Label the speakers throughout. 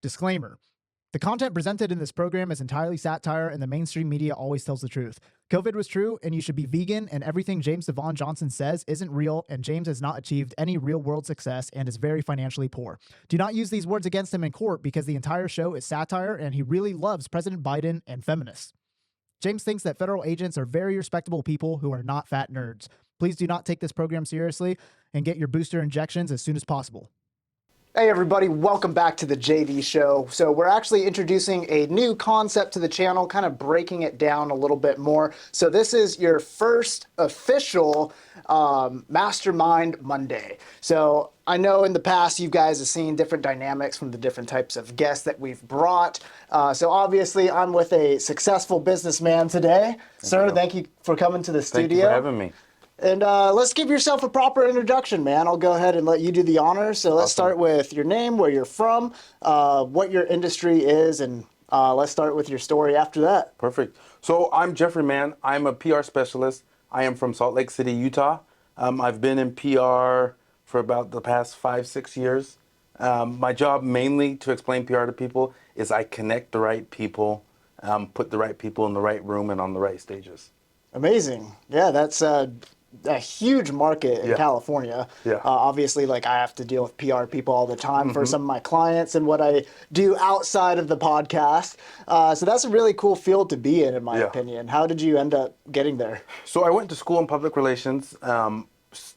Speaker 1: Disclaimer. The content presented in this program is entirely satire, and the mainstream media always tells the truth. COVID was true, and you should be vegan, and everything James Devon Johnson says isn't real, and James has not achieved any real-world success and is very financially poor. Do not use these words against him in court because the entire show is satire, and he really loves President Biden and feminists. James thinks that federal agents are very respectable people who are not fat nerds. Please do not take this program seriously and get your booster injections as soon as possible.
Speaker 2: Hey everybody, welcome back to the JD Show. So we're actually introducing a new concept to the channel, kind of breaking it down a little bit more. So this is your first official Mastermind Monday. So I know in the past you guys have seen different dynamics from the different types of guests that we've brought. So obviously I'm with a successful businessman today. Sir, thank you for coming to the studio.
Speaker 3: Thank you for having me.
Speaker 2: And let's give yourself a proper introduction, man. I'll go ahead and let you do the honors. So let's start with your name, where you're from, what your industry is, and let's start with your story after that.
Speaker 3: Perfect. So I'm Jeffrey Mann. I'm a PR specialist. I am from Salt Lake City, Utah. I've been in PR for about the past 5-6 years. My job mainly to explain PR to people is I connect the right people, put the right people in the right room and on the right stages.
Speaker 2: Amazing. Yeah, that's a huge market in California.
Speaker 3: Yeah.
Speaker 2: Obviously, like I have to deal with PR people all the time for some of my clients and what I do outside of the podcast. So that's a really cool field to be in my opinion. How did you end up getting there?
Speaker 3: So I went to school in public relations,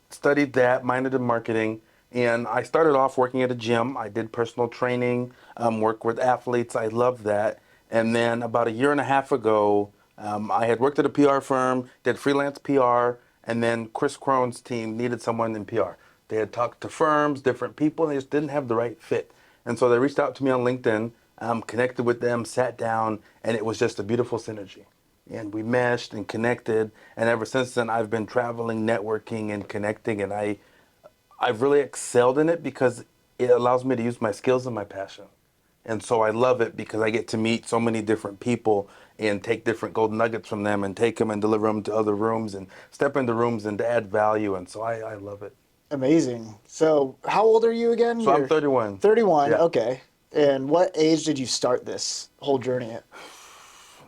Speaker 3: studied that, minored in marketing, and I started off working at a gym. I did personal training, worked with athletes. I loved that. And then about a year and a half ago, I had worked at a PR firm, did freelance PR, and then Chris Crone's team needed someone in PR. They had talked to firms, different people, and they just didn't have the right fit. And so they reached out to me on LinkedIn, connected with them, sat down, and it was just a beautiful synergy. And we meshed and connected, and ever since then I've been traveling, networking, and connecting, and I've really excelled in it because it allows me to use my skills and my passion. And so I love it because I get to meet so many different people and take different gold nuggets from them and take them and deliver them to other rooms and step into rooms and to add value. And so I love it.
Speaker 2: Amazing. So how old are you again?
Speaker 3: So I'm 31.
Speaker 2: 31,
Speaker 3: Yeah.
Speaker 2: Okay. And what age did you start this whole journey at?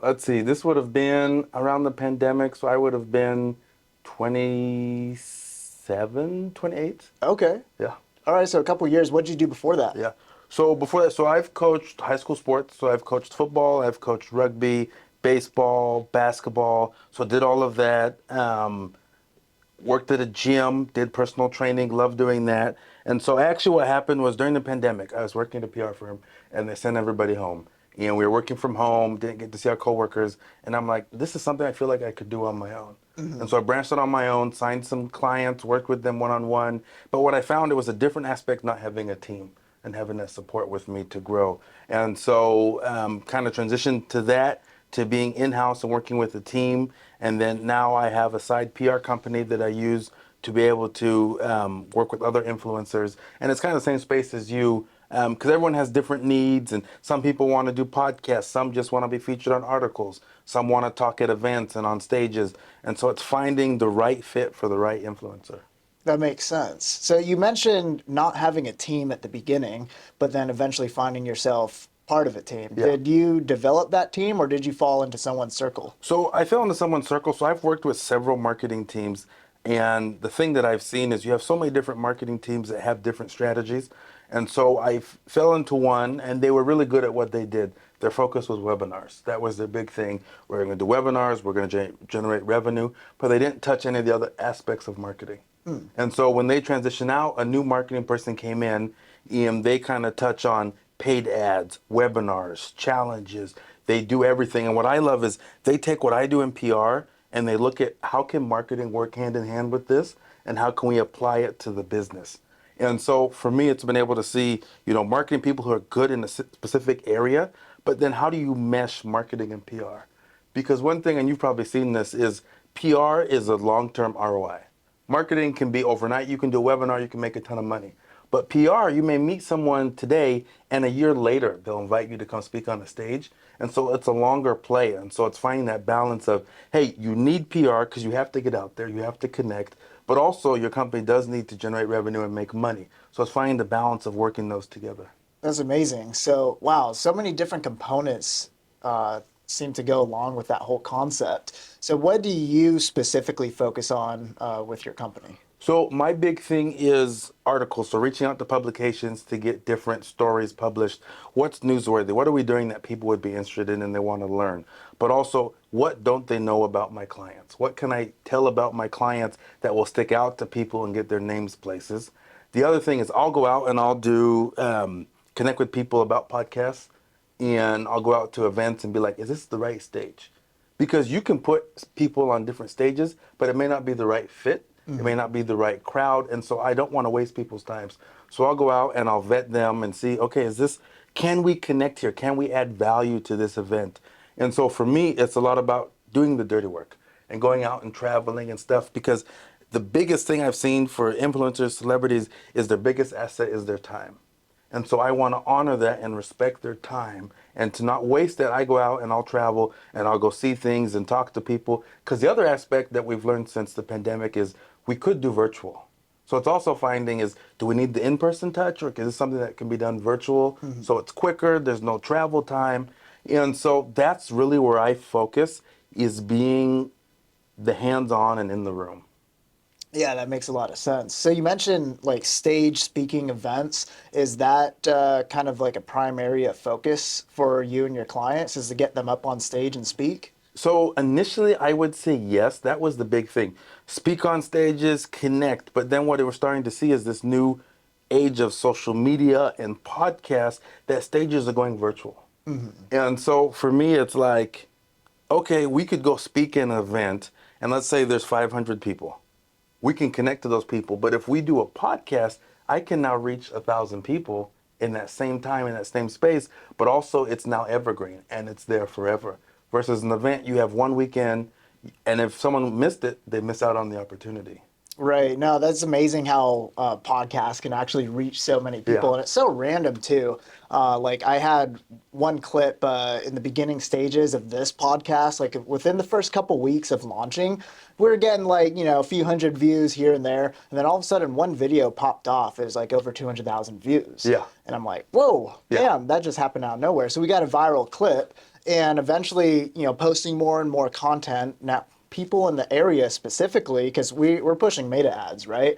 Speaker 3: Let's see, this would have been around the pandemic, so I would have been 27, 28.
Speaker 2: Okay.
Speaker 3: Yeah.
Speaker 2: All right, so a couple years. What did you do before that?
Speaker 3: Yeah. So before that, so I've coached high school sports. So I've coached football, I've coached rugby, baseball, basketball. So did all of that. Worked at a gym, did personal training, loved doing that. And so actually what happened was during the pandemic, I was working at a PR firm and they sent everybody home. And we were working from home, didn't get to see our coworkers. And I'm like, this is something I feel like I could do on my own. And so I branched out on my own, signed some clients, worked with them one-on-one. But what I found, it was a different aspect not having a team and having that support with me to grow. And so kind of transitioned to that, to being in-house and working with a team. And then now I have a side PR company that I use to be able to work with other influencers. And it's kind of the same space as you, because everyone has different needs, and some people want to do podcasts, some just want to be featured on articles, some want to talk at events and on stages. And so it's finding the right fit for the right influencer.
Speaker 2: That makes sense. So you mentioned not having a team at the beginning, but then eventually finding yourself part of a team.
Speaker 3: Yeah.
Speaker 2: Did you develop that team or did you fall into someone's circle?
Speaker 3: So I fell into someone's circle. So I've worked with several marketing teams. And the thing that I've seen is you have so many different marketing teams that have different strategies. And so I fell into one, and they were really good at what they did. Their focus was webinars. That was their big thing. We're going to do webinars. We're going to generate revenue. But they didn't touch any of the other aspects of marketing. And so when they transitioned out, a new marketing person came in, and they kind of touch on paid ads, webinars, challenges. They do everything. And what I love is they take what I do in PR and they look at how can marketing work hand in hand with this and how can we apply it to the business. And so for me, it's been able to see, marketing people who are good in a specific area, but then how do you mesh marketing and PR? Because one thing, and you've probably seen this, is PR is a long-term ROI. Marketing can be overnight. You can do a webinar, you can make a ton of money. But PR, you may meet someone today and a year later, they'll invite you to come speak on a stage. And so it's a longer play. And so it's finding that balance of, hey, you need PR because you have to get out there, you have to connect, but also your company does need to generate revenue and make money. So it's finding the balance of working those together.
Speaker 2: That's amazing. So, wow, so many different components seem to go along with that whole concept. So, what do you specifically focus on with your company?
Speaker 3: So my big thing is articles. So reaching out to publications to get different stories published. What's newsworthy? What are we doing that people would be interested in and they want to learn? But also, what don't they know about my clients? What can I tell about my clients that will stick out to people and get their names places? The other thing is I'll go out and I'll do connect with people about podcasts, and I'll go out to events and be like, is this the right stage? Because you can put people on different stages, but it may not be the right fit. It may not be the right crowd. And so I don't want to waste people's times. So I'll go out and I'll vet them and see, okay, can we connect here? Can we add value to this event? And so for me, it's a lot about doing the dirty work and going out and traveling and stuff, because the biggest thing I've seen for influencers, celebrities, is their biggest asset is their time. And so I want to honor that and respect their time, and to not waste that. I go out and I'll travel and I'll go see things and talk to people. Because the other aspect that we've learned since the pandemic is we could do virtual. So it's also finding is, do we need the in-person touch, or is this something that can be done virtual? So it's quicker, there's no travel time. And so that's really where I focus, is being the hands-on and in the room.
Speaker 2: Yeah, that makes a lot of sense. So you mentioned like stage speaking events. Is that kind of like a prime area of focus for you and your clients, is to get them up on stage and speak?
Speaker 3: So initially, I would say yes. That was the big thing. Speak on stages, connect. But then what we're starting to see is this new age of social media and podcasts, that stages are going virtual. And so for me, it's like, okay, we could go speak in an event, and let's say there's 500 people. We can connect to those people. But if we do a podcast, I can now reach 1,000 people in that same time, in that same space. But also, it's now evergreen and it's there forever. Versus an event, you have one weekend, and if someone missed it, they miss out on the opportunity.
Speaker 2: Right. No, that's amazing how podcasts can actually reach so many people,
Speaker 3: Yeah.
Speaker 2: and it's so random too. Like I had one clip in the beginning stages of this podcast, like within the first couple weeks of launching, we were getting like a few hundred views here and there, and then all of a sudden one video popped off. It was like over 200,000 views.
Speaker 3: Yeah.
Speaker 2: And I'm like, whoa,
Speaker 3: Yeah.
Speaker 2: damn, that just happened out of nowhere. So we got a viral clip, and eventually, posting more and more content now. People in the area specifically, because we're pushing meta ads, right?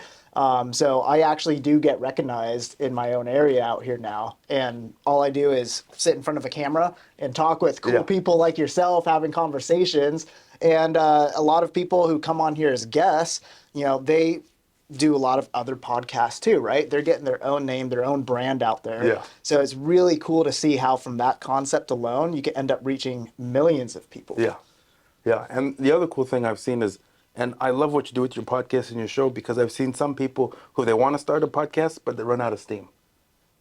Speaker 2: So I actually do get recognized in my own area out here now, and all I do is sit in front of a camera and talk with cool
Speaker 3: Yeah.
Speaker 2: people like yourself, having conversations. And a lot of people who come on here as guests, they do a lot of other podcasts too, right? They're getting their own name, their own brand out there.
Speaker 3: Yeah.
Speaker 2: So it's really cool to see how from that concept alone, you can end up reaching millions of people.
Speaker 3: Yeah. Yeah. And the other cool thing I've seen is, and I love what you do with your podcast and your show, because I've seen some people who they want to start a podcast, but they run out of steam.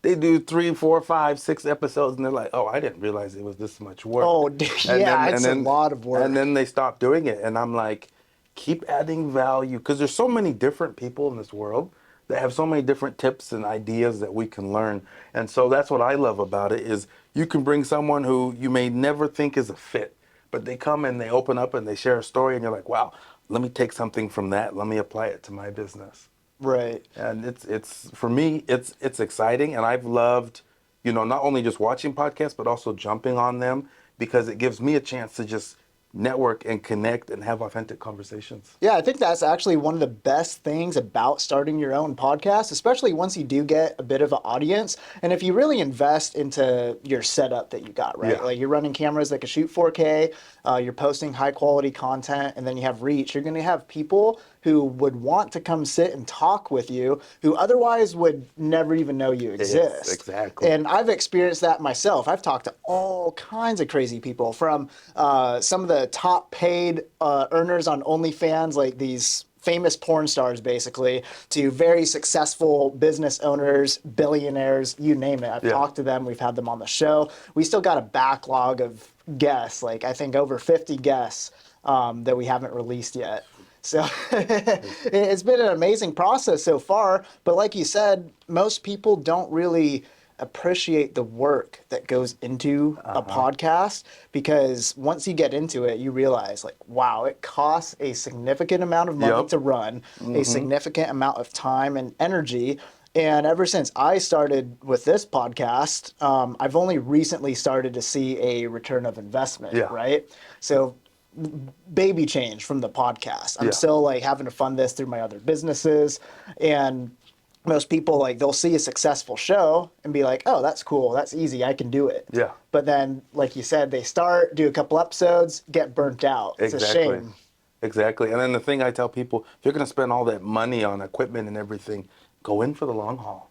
Speaker 3: They do 3, 4, 5, 6 episodes, and they're like, "Oh, I didn't realize it was this much work."
Speaker 2: Oh, yeah, it's a lot of work.
Speaker 3: And then they stop doing it, and I'm like, keep adding value, because there's so many different people in this world that have so many different tips and ideas that we can learn. And so that's what I love about it, is you can bring someone who you may never think is a fit, but they come and they open up and they share a story, and you're like, wow, let me take something from that, let me apply it to my business.
Speaker 2: Right.
Speaker 3: And it's for me, it's exciting, and I've loved, not only just watching podcasts, but also jumping on them, because it gives me a chance to just network and connect and have authentic conversations.
Speaker 2: Yeah, I think that's actually one of the best things about starting your own podcast, especially once you do get a bit of an audience. And if you really invest into your setup that you got, right?
Speaker 3: Yeah.
Speaker 2: Like you're running cameras that can shoot 4K, you're posting high quality content, and then you have reach, you're going to have people who would want to come sit and talk with you who otherwise would never even know you exist.
Speaker 3: Yes, exactly.
Speaker 2: And I've experienced that myself. I've talked to all kinds of crazy people, from some of the top paid earners on OnlyFans, like these famous porn stars basically, to very successful business owners, billionaires, you name it. I've
Speaker 3: Yeah.
Speaker 2: talked to them. We've had them on the show. We still got a backlog of guests, like I think over 50 guests that we haven't released yet. So it's been an amazing process so far. But like you said, most people don't really appreciate the work that goes into a podcast, because once you get into it, you realize like, wow, it costs a significant amount of money
Speaker 3: Yep.
Speaker 2: to run, a significant amount of time and energy. And ever since I started with this podcast, I've only recently started to see a return of investment,
Speaker 3: Yeah.
Speaker 2: right? So baby change from the podcast. I'm
Speaker 3: Yeah.
Speaker 2: still like having to fund this through my other businesses. And most people like they'll see a successful show and be like, oh, that's cool. That's easy. I can do it.
Speaker 3: Yeah.
Speaker 2: But then, like you said, they start, do a couple episodes, get burnt out. It's a
Speaker 3: Exactly.
Speaker 2: shame.
Speaker 3: Exactly. And then the thing I tell people, if you're going to spend all that money on equipment and everything, go in for the long haul.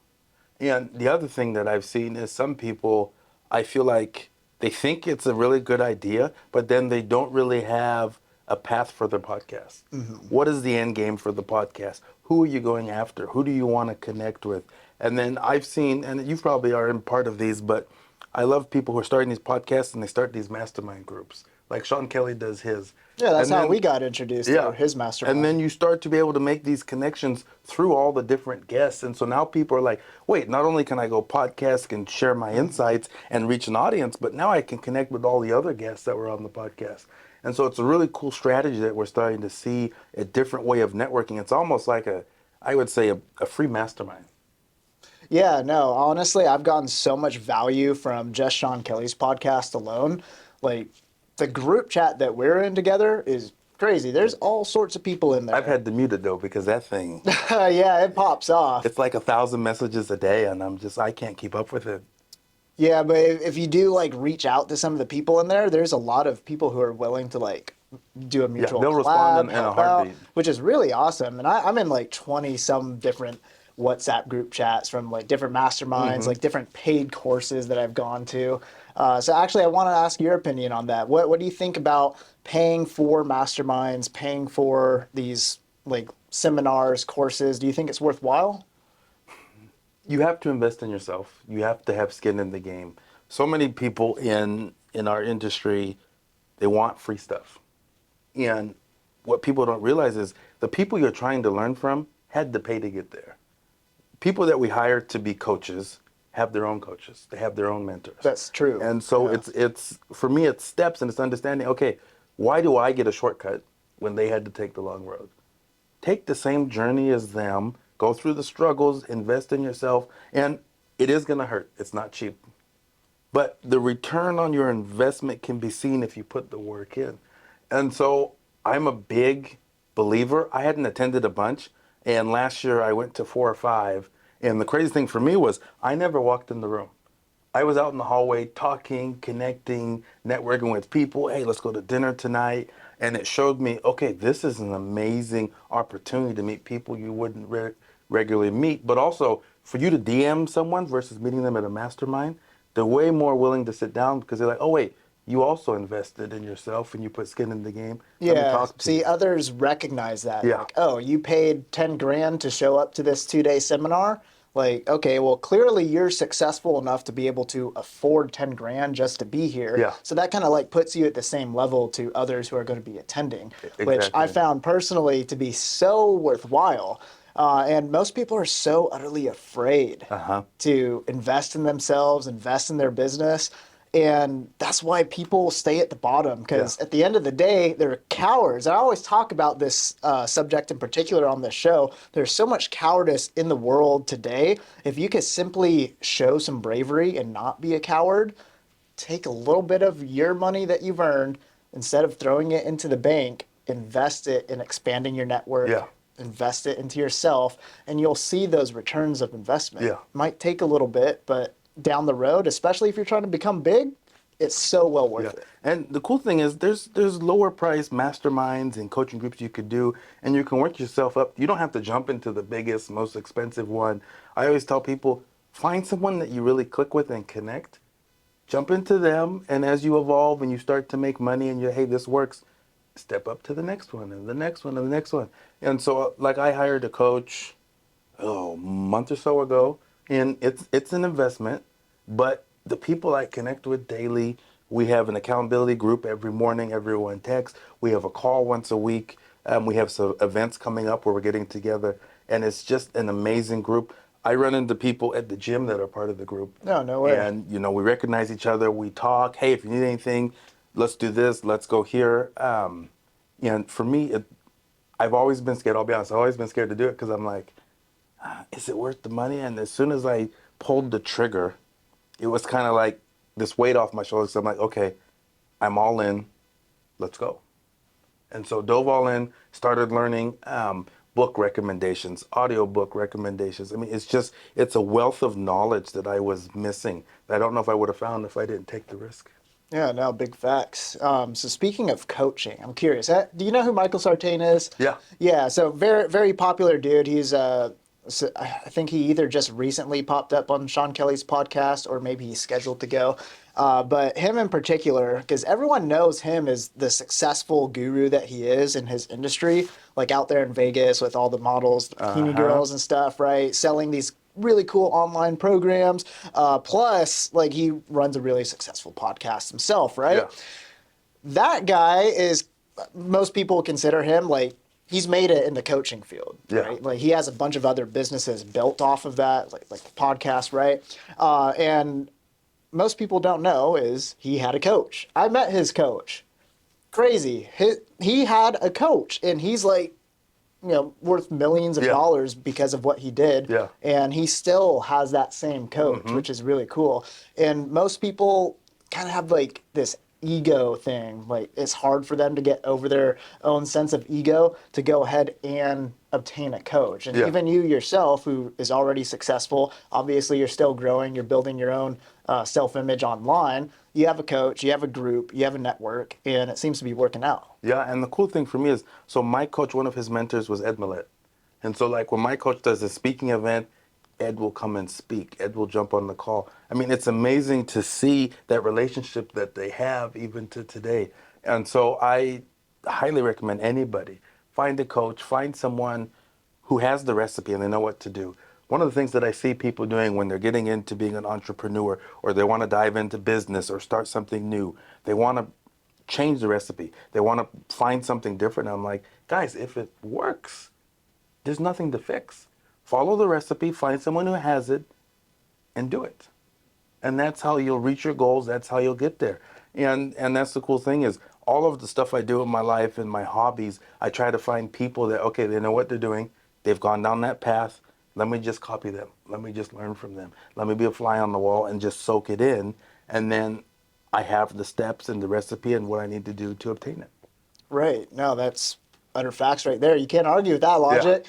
Speaker 3: And the other thing that I've seen is some people, I feel like they think it's a really good idea, but then they don't really have a path for their podcast. What is the end game for the podcast? Who are you going after? Who do you want to connect with? And then I've seen, and you probably are in part of these, but I love people who are starting these podcasts and they start these mastermind groups. Like Sean Kelly does his.
Speaker 2: Yeah, that's
Speaker 3: And
Speaker 2: how
Speaker 3: then-
Speaker 2: we got introduced
Speaker 3: yeah.
Speaker 2: to his mastermind.
Speaker 3: And then you start to be able to make these connections through all the different guests. And so now people are like, wait, not only can I go podcast and share my insights and reach an audience, but now I can connect with all the other guests that were on the podcast. And so it's a really cool strategy that we're starting to see a different way of networking. It's almost like I would say a free mastermind.
Speaker 2: Yeah, no, honestly, I've gotten so much value from just Sean Kelly's podcast alone. Like, the group chat that we're in together is crazy. There's all sorts of people in there.
Speaker 3: I've had to mute it though, because that thing,
Speaker 2: Yeah, it pops off.
Speaker 3: it's like 1,000 messages a day and I can't keep up with it.
Speaker 2: Yeah, but if you do like reach out to some of the people in there, there's a lot of people who are willing to like do a mutual
Speaker 3: they'll
Speaker 2: collab,
Speaker 3: respond in a
Speaker 2: help out,
Speaker 3: heartbeat.
Speaker 2: which is really awesome. And I'm in like 20 some different WhatsApp group chats from like different masterminds, like different paid courses that I've gone to. So actually, I want to ask your opinion on that. What do you think about paying for masterminds, paying for these like seminars, courses? Do you think it's worthwhile?
Speaker 3: You have to invest in yourself. You have to have skin in the game. So many people in our industry, they want free stuff. And what people don't realize is the people you're trying to learn from had to pay to get there. People that we hire to be coaches have their own coaches. They have their own mentors.
Speaker 2: That's true.
Speaker 3: And so
Speaker 2: Yeah.
Speaker 3: it's for me it's steps, and it's understanding, okay, why do I get a shortcut when they had to take the long road? Take the same journey as them, go through the struggles, invest in yourself, and it is going to hurt. It's not cheap. But the return on your investment can be seen if you put the work in. And so I'm a big believer. I hadn't attended a bunch, and last year I went to 4 or 5. And the crazy thing for me was I never walked in the room. I was out in the hallway talking, connecting, networking with people. Hey, let's go to dinner tonight. And it showed me, okay, this is an amazing opportunity to meet people you wouldn't regularly meet. But also, for you to DM someone versus meeting them at a mastermind, they're way more willing to sit down because they're like, oh, wait, you also invested in yourself and you put skin in the game. Let me
Speaker 2: Yeah.
Speaker 3: talk to
Speaker 2: See,
Speaker 3: you.
Speaker 2: others recognize that.
Speaker 3: Yeah.
Speaker 2: Like, oh, you paid 10 grand to show up to this 2-day seminar. Like, okay, well, clearly you're successful enough to be able to afford 10 grand just to be here.
Speaker 3: Yeah.
Speaker 2: So that kind of like puts you at the same level to others who are going to be attending, which I
Speaker 3: Exactly.
Speaker 2: found personally to be so worthwhile. And most people are so utterly afraid to invest in themselves, invest in their business. And that's why people stay at the bottom, because
Speaker 3: Yeah.
Speaker 2: at the end of the day, they're cowards. I always talk about this subject in particular on this show. There's so much cowardice in the world today. If you could simply show some bravery and not be a coward, take a little bit of your money that you've earned, instead of throwing it into the bank, invest it in expanding your network.
Speaker 3: Yeah.
Speaker 2: Invest it into yourself, and you'll see those returns of investment.
Speaker 3: Yeah.
Speaker 2: Might take a little bit, but down the road, especially if you're trying to become big, it's so well worth it.
Speaker 3: And the cool thing is there's lower price masterminds and coaching groups you could do, and you can work yourself up. You don't have to jump into the biggest, most expensive one. I always tell people, find someone that you really click with and connect. Jump into them, and as you evolve and you start to make money and hey, this works, step up to the next one and the next one and the next one. And so like I hired a coach a month or so ago, and it's an investment, but the people I connect with daily, we have an accountability group every morning, everyone texts. We have a call once a week. We have some events coming up where we're getting together, and it's just an amazing group. I run into people at the gym that are part of the group.
Speaker 2: No way.
Speaker 3: And, we recognize each other. We talk. Hey, if you need anything, let's do this. Let's go here. And for me, I've always been scared. I'll be honest. I've always been scared to do it because I'm like, is it worth the money? And as soon as I pulled the trigger, it was kind of like this weight off my shoulders. I'm like, okay, I'm all in. Let's go. And so dove all in, started learning book recommendations, audio book recommendations. I mean, it's a wealth of knowledge that I was missing that I don't know if I would have found if I didn't take the risk.
Speaker 2: Yeah, no, big facts. So speaking of coaching, I'm curious. Do you know who Michael Sartain is?
Speaker 3: Yeah.
Speaker 2: Yeah, so very, very popular dude. I think he either just recently popped up on Sean Kelly's podcast or maybe he's scheduled to go. But him in particular, because everyone knows him as the successful guru that he is in his industry, like out there in Vegas with all the models, bikini girls and stuff, right? Selling these really cool online programs. Plus, like he runs a really successful podcast himself, right?
Speaker 3: Yeah.
Speaker 2: That guy is, most people consider him like he's made it in the coaching field,
Speaker 3: Yeah.
Speaker 2: right? Like he has a bunch of other businesses built off of that, like the podcast, right? And most people don't know is he had a coach. I met his coach. Crazy. He had a coach, and he's like, worth millions of dollars because of what he did.
Speaker 3: Yeah.
Speaker 2: And he still has that same coach, which is really cool. And most people kind of have like this ego thing. Like it's hard for them to get over their own sense of ego to go ahead and obtain a coach. And even you yourself, who is already successful, obviously you're still growing, you're building your own self-image online. You have a coach, you have a group, you have a network, and it seems to be working out.
Speaker 3: Yeah, and the cool thing for me is, so my coach, one of his mentors was Ed Millett. And so like when my coach does a speaking event, Ed will come and speak. Ed will jump on the call. I mean, it's amazing to see that relationship that they have even to today. And so I highly recommend anybody, find a coach, find someone who has the recipe and they know what to do. One of the things that I see people doing when they're getting into being an entrepreneur or they want to dive into business or start something new, they want to change the recipe. They want to find something different. I'm like, guys, if it works, there's nothing to fix. Follow the recipe, find someone who has it, and do it. And that's how you'll reach your goals. That's how you'll get there. And that's the cool thing is all of the stuff I do in my life and my hobbies, I try to find people that, okay, they know what they're doing. They've gone down that path. Let me just copy them. Let me just learn from them. Let me be a fly on the wall and just soak it in. And then I have the steps and the recipe and what I need to do to obtain it.
Speaker 2: Right. No, that's utter facts right there. You can't argue with that logic.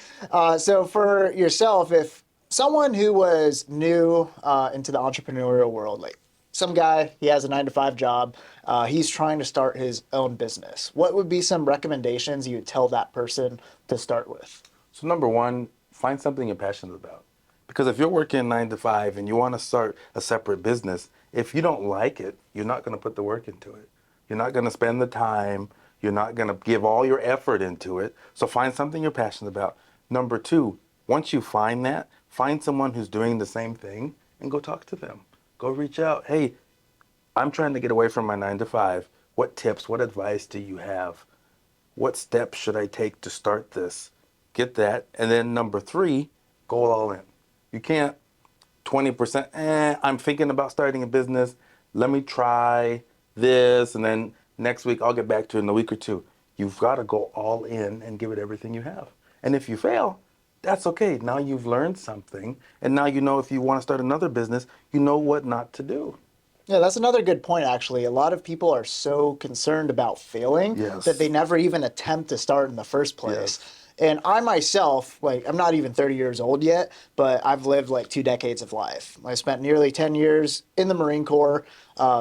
Speaker 2: So for yourself, if someone who was new into the entrepreneurial world, like some guy, he has a 9-to-5 job, he's trying to start his own business, what would be some recommendations you would tell that person to start with?
Speaker 3: So number one, find something you're passionate about. Because if you're working 9 to 5 and you want to start a separate business, if you don't like it, you're not going to put the work into it. You're not going to spend the time. You're not going to give all your effort into it. So find something you're passionate about. Number two, once you find that, find someone who's doing the same thing and go talk to them. Go reach out. Hey, I'm trying to get away from my 9 to 5. What tips, what advice do you have? What steps should I take to start this? Get that. And then number three, go all in. You can't 20%, I'm thinking about starting a business. Let me try this. And then next week, I'll get back to it in a week or two. You've got to go all in and give it everything you have. And if you fail, that's okay. Now you've learned something. And now you know if you want to start another business, you know what not to do.
Speaker 2: Yeah, that's another good point, actually. A lot of people are so concerned about failing that they never even attempt to start in the first place. And I myself, like, I'm not even 30 years old yet, but I've lived like 2 decades of life. I spent nearly 10 years in the Marine Corps,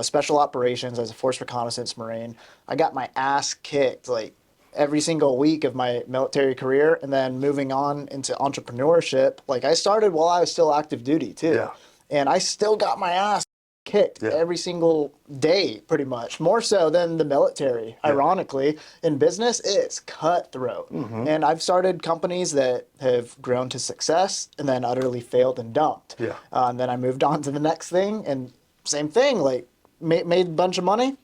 Speaker 2: special operations as a force reconnaissance Marine. I got my ass kicked like every single week of my military career, and then moving on into entrepreneurship. Like I started while I was still active duty too, and I still got my ass kicked every single day, pretty much, more so than the military. Ironically, in business, it's cutthroat. And I've started companies that have grown to success and then utterly failed and dumped. And then I moved on to the next thing, and same thing, like made a bunch of money,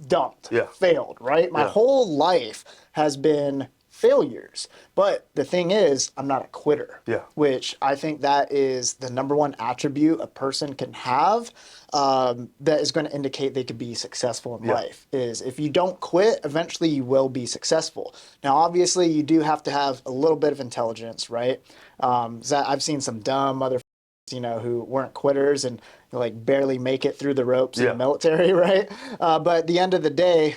Speaker 2: dumped, failed, right? My whole life has been failures. But the thing is, I'm not a quitter.
Speaker 3: Yeah.
Speaker 2: Which I think that is the number one attribute a person can have, that is going to indicate they could be successful in
Speaker 3: Yeah.
Speaker 2: life. Is if you don't quit, eventually you will be successful. Now, obviously, you do have to have a little bit of intelligence, right? I've seen some dumb other, who weren't quitters and like barely make it through the ropes in
Speaker 3: Yeah.
Speaker 2: the military, right? But at the end of the day,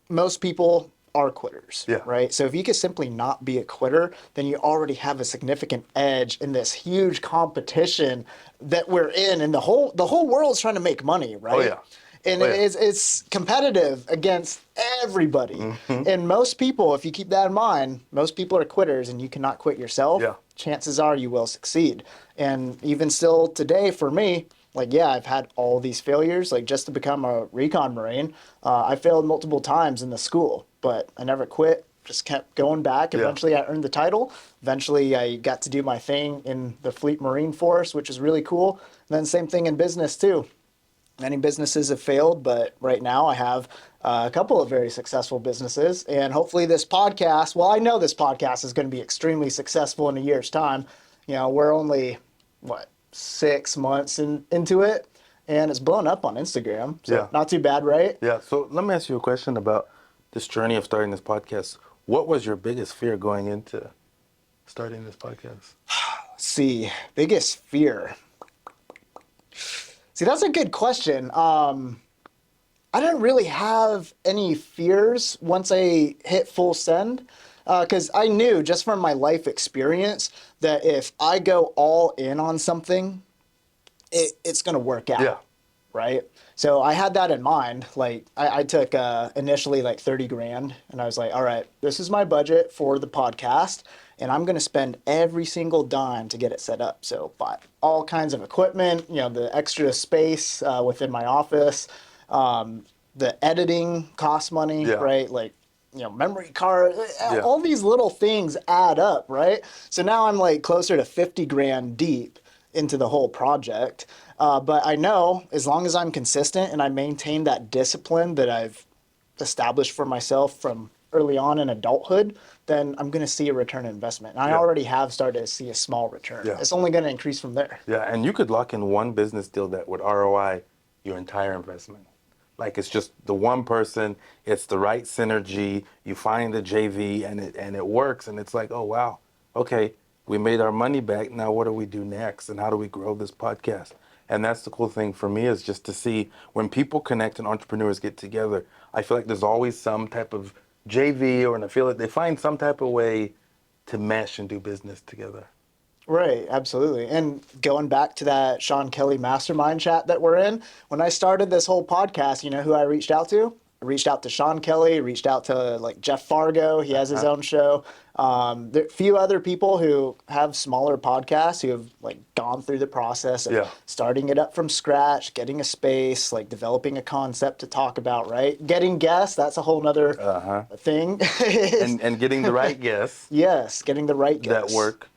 Speaker 2: most people are quitters,
Speaker 3: Yeah.
Speaker 2: right? So if you could simply not be a quitter, then you already have a significant edge in this huge competition that we're in, and the whole world's trying to make money, right?
Speaker 3: Oh, yeah.
Speaker 2: And
Speaker 3: Oh, yeah.
Speaker 2: it's competitive against everybody.
Speaker 3: Mm-hmm.
Speaker 2: And most people, if you keep that in mind, most people are quitters, and you cannot quit yourself.
Speaker 3: Yeah.
Speaker 2: Chances are you will succeed. And even still today, for me, like, yeah, I've had all these failures. Like, just to become a recon Marine, I failed multiple times in the school, but I never quit. Just kept going back.
Speaker 3: Yeah.
Speaker 2: Eventually, I earned the title. Eventually, I got to do my thing in the Fleet Marine Force, which is really cool. And then same thing in business too. Many businesses have failed, but right now I have a couple of very successful businesses. And hopefully this podcast, well, I know this podcast is going to be extremely successful in a year's time. We're only, 6 months into it, and it's blown up on Instagram. So
Speaker 3: Yeah.
Speaker 2: not too bad, right?
Speaker 3: Yeah. So let me ask you a question about this journey of starting this podcast. What was your biggest fear going into starting this podcast?
Speaker 2: See, biggest fear. See, that's a good question. I didn't really have any fears once I hit full send, because I knew just from my life experience that if I go all in on something, it's going to work out.
Speaker 3: Yeah.
Speaker 2: Right. So I had that in mind. Like I took initially like 30 grand, and I was like, all right, this is my budget for the podcast, and I'm going to spend every single dime to get it set up. So buy all kinds of equipment, the extra space within my office, the editing costs money,
Speaker 3: Yeah.
Speaker 2: right? Like, memory card,
Speaker 3: Yeah.
Speaker 2: all these little things add up, right? So now I'm like closer to 50 grand deep into the whole project. But I know as long as I'm consistent and I maintain that discipline that I've established for myself from early on in adulthood, then I'm going to see a return on investment. And I
Speaker 3: Yeah.
Speaker 2: already have started to see a small return.
Speaker 3: Yeah.
Speaker 2: It's only going to increase from there.
Speaker 3: Yeah, and you could lock in one business deal that would ROI your entire investment. Like it's just the one person, it's the right synergy, you find the JV and it works, and it's like, oh wow, okay, we made our money back, now what do we do next, and how do we grow this podcast? And that's the cool thing for me, is just to see when people connect and entrepreneurs get together, I feel like there's always some type of JV or an affiliate, they find some type of way to mesh and do business together.
Speaker 2: Right, absolutely. And going back to that Sean Kelly mastermind chat that we're in, when I started this whole podcast, you know who I reached out to? I reached out to Sean Kelly, reached out to like Jeff Fargo. He has his own show. There are a few other people who have smaller podcasts who have like gone through the process of
Speaker 3: Yeah.
Speaker 2: starting it up from scratch, getting a space, like developing a concept to talk about, right? Getting guests, that's a whole nother thing.
Speaker 3: And getting the right guests
Speaker 2: Yes, getting the right guests.
Speaker 3: that work.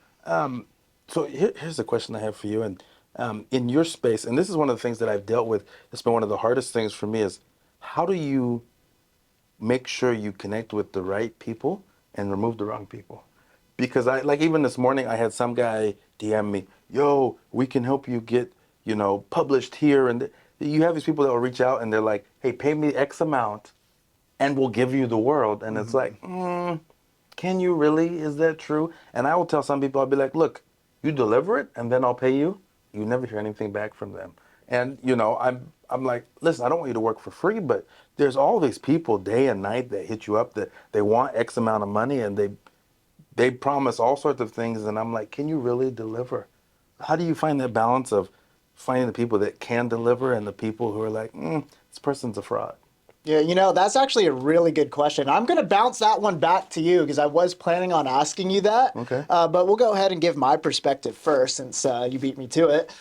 Speaker 3: So here's a question I have for you. And in your space, and this is one of the things that I've dealt with, it's been one of the hardest things for me, is how do you make sure you connect with the right people and remove the wrong people? Because like even this morning, I had some guy DM me, yo, we can help you get, published here. And you have these people that will reach out and they're like, hey, pay me X amount and we'll give you the world. And it's like, can you really? Is that true? And I will tell some people, I'll be like, look, you deliver it and then I'll pay you. You never hear anything back from them. And, I'm like, listen, I don't want you to work for free, but there's all these people day and night that hit you up that they want X amount of money and they promise all sorts of things. And I'm like, can you really deliver? How do you find that balance of finding the people that can deliver and the people who are like, this person's a fraud?
Speaker 2: Yeah, that's actually a really good question. I'm going to bounce that one back to you because I was planning on asking you that.
Speaker 3: Okay.
Speaker 2: But we'll go ahead and give my perspective first since you beat me to it.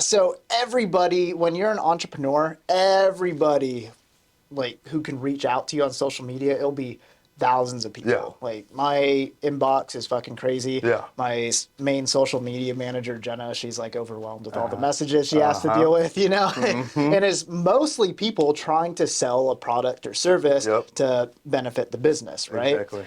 Speaker 2: So everybody, when you're an entrepreneur, everybody like who can reach out to you on social media, it'll be thousands of people.
Speaker 3: Yeah.
Speaker 2: Like my inbox is fucking crazy.
Speaker 3: Yeah.
Speaker 2: My main social media manager, Jenna, she's like overwhelmed with all the messages she has to deal with, you know? And it's mostly people trying to sell a product or service to benefit the business, right?
Speaker 3: Exactly.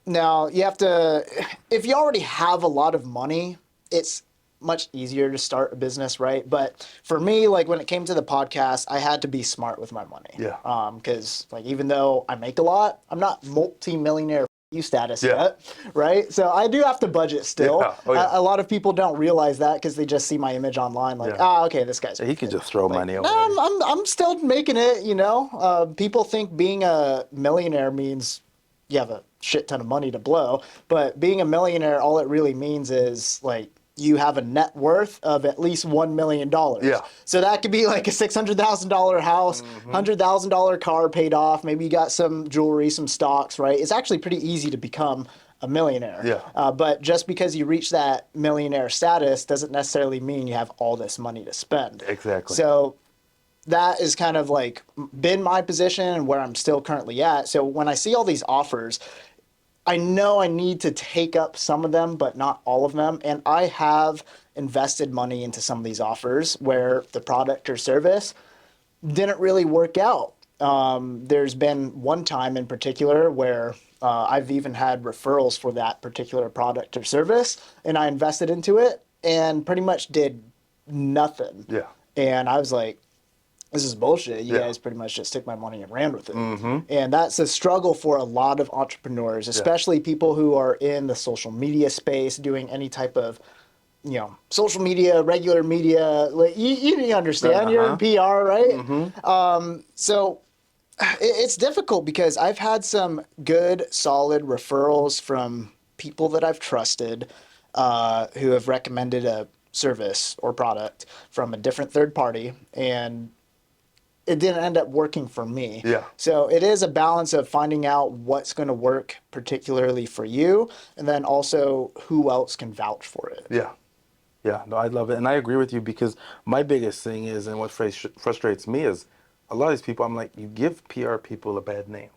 Speaker 2: Now you have to, if you already have a lot of money, it's much easier to start a business, right? But for me, like when it came to the podcast, I had to be smart with my money.
Speaker 3: Yeah.
Speaker 2: Because like even though I make a lot, I'm not multi-millionaire status
Speaker 3: Yeah.
Speaker 2: yet, right? So I do have to budget still.
Speaker 3: Yeah. Oh, yeah.
Speaker 2: A lot of people don't realize that because they just see my image online, like, okay, this guy's.
Speaker 3: He could just throw money away.
Speaker 2: I'm still making it, you know. People think being a millionaire means you have a shit ton of money to blow, but being a millionaire, all it really means is like you have a net worth of at least $1 million.
Speaker 3: Yeah.
Speaker 2: So that could be like a $600,000 house, $100,000 car paid off. Maybe you got some jewelry, some stocks, right? It's actually pretty easy to become a millionaire.
Speaker 3: Yeah.
Speaker 2: But just because you reach that millionaire status doesn't necessarily mean you have all this money to spend.
Speaker 3: Exactly.
Speaker 2: So that is kind of like been my position and where I'm still currently at. So when I see all these offers, I know I need to take up some of them, but not all of them. And I have invested money into some of these offers where the product or service didn't really work out. There's been one time in particular where I've even had referrals for that particular product or service, and I invested into it and pretty much did nothing.
Speaker 3: Yeah.
Speaker 2: And I was like, this is bullshit. You
Speaker 3: Yeah.
Speaker 2: guys pretty much just took my money and ran with it. And that's a struggle for a lot of entrepreneurs, especially people who are in the social media space, doing any type of, you know, social media, regular media. Like you understand, you're in PR, right? So it's difficult because I've had some good, solid referrals from people that I've trusted who have recommended a service or product from a different third party, and it didn't end up working for me.
Speaker 3: Yeah.
Speaker 2: So it is a balance of finding out what's going to work particularly for you, and then also who else can vouch for it.
Speaker 3: Yeah. Yeah, no, I love it. And I agree with you because my biggest thing is, and what frustrates me is a lot of these people, I'm like, you give PR people a bad name.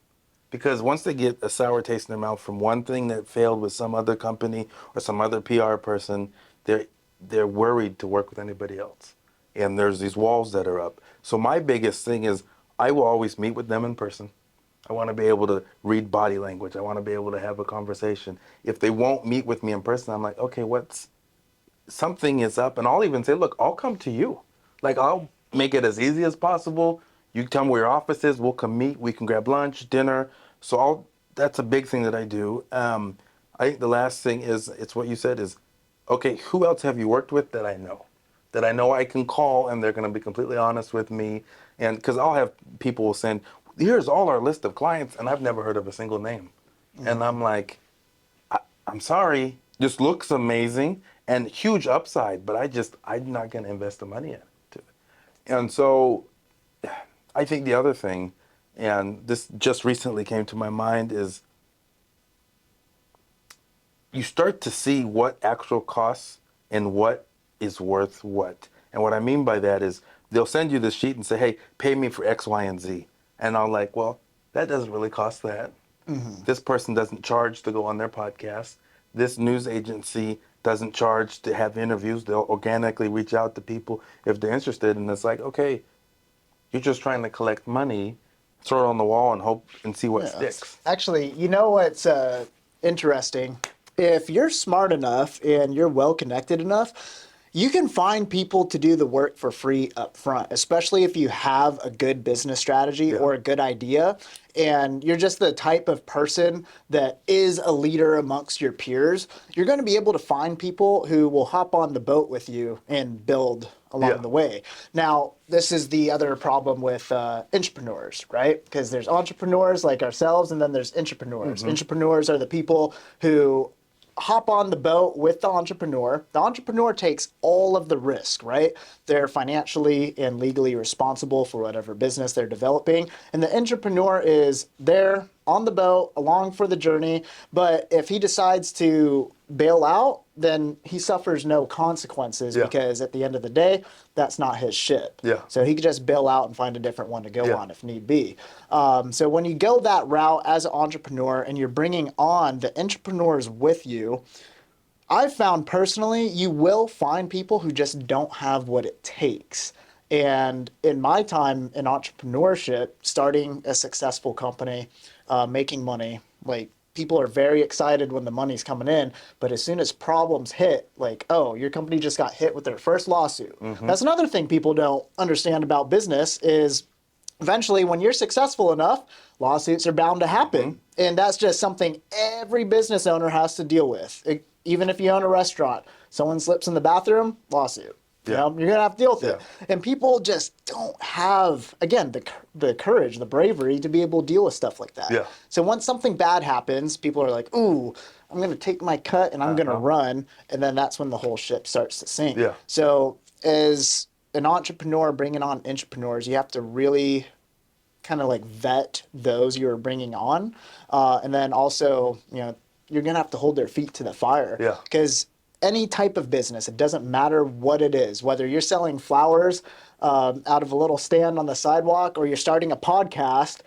Speaker 3: Because once they get a sour taste in their mouth from one thing that failed with some other company or some other PR person, they're worried to work with anybody else. And there's these walls that are up. So my biggest thing is I will always meet with them in person. I want to be able to read body language. I want to be able to have a conversation. If they won't meet with me in person, I'm like, okay, something is up. And I'll even say, look, I'll come to you. Like, I'll make it as easy as possible. You tell me where your office is. We'll come meet. We can grab lunch, dinner. So that's a big thing that I do. I think the last thing is, it's what you said is, okay, who else have you worked with that I know? That I know I can call and they're going to be completely honest with me. And because I'll have people send, here's all our list of clients, and I've never heard of a single name. And I'm like, I'm sorry, this looks amazing and huge upside, but I'm not going to invest the money into it. And so I think the other thing, and this just recently came to my mind, is you start to see what actual costs and what is worth what. And what I mean by that is they'll send you this sheet and say, hey, pay me for X, Y, and Z. And I'm like, well, that doesn't really cost that. This person doesn't charge to go on their podcast. This news agency doesn't charge to have interviews. They'll organically reach out to people if they're interested. And it's like, okay, you're just trying to collect money, throw it on the wall and hope and see what sticks.
Speaker 2: Actually, you know what's interesting? If you're smart enough and you're well connected enough, you can find people to do the work for free up front, especially if you have a good business strategy or a good idea. And you're just the type of person that is a leader amongst your peers. You're going to be able to find people who will hop on the boat with you and build along the way. Now, this is the other problem with entrepreneurs, right? Because there's entrepreneurs like ourselves, and then there's entrepreneurs. Entrepreneurs are the people who hop on the boat with the entrepreneur. The entrepreneur takes all of the risk, right? They're financially and legally responsible for whatever business they're developing. And the entrepreneur is there on the boat, along for the journey. But if he decides to bail out, then he suffers no consequences
Speaker 3: Yeah.
Speaker 2: because at the end of the day, that's not his ship.
Speaker 3: Yeah.
Speaker 2: So he could just bail out and find a different one to go
Speaker 3: Yeah.
Speaker 2: on if need be. So when you go that route as an entrepreneur and you're bringing on the entrepreneurs with you, I've found personally, you will find people who just don't have what it takes. And in my time in entrepreneurship, starting a successful company, making money, like people are very excited when the money's coming in. But as soon as problems hit, like, oh, your company just got hit with their first lawsuit. That's another thing people don't understand about business is eventually when you're successful enough, lawsuits are bound to happen. And that's just something every business owner has to deal with. Even if you own a restaurant, someone slips in the bathroom, lawsuit. You know, you're going to have to deal with it. And people just don't have, again, the courage, the bravery to be able to deal with stuff like that.
Speaker 3: Yeah.
Speaker 2: So once something bad happens, people are like, ooh, I'm going to take my cut and I'm going to run. And then that's when the whole ship starts to sink.
Speaker 3: Yeah.
Speaker 2: So as an entrepreneur bringing on entrepreneurs, you have to really kind of like vet those you're bringing on. And then also, you know, you're going to have to hold their feet to the fire.
Speaker 3: Yeah.
Speaker 2: Because any type of business, it doesn't matter what it is, whether you're selling flowers out of a little stand on the sidewalk or you're starting a podcast,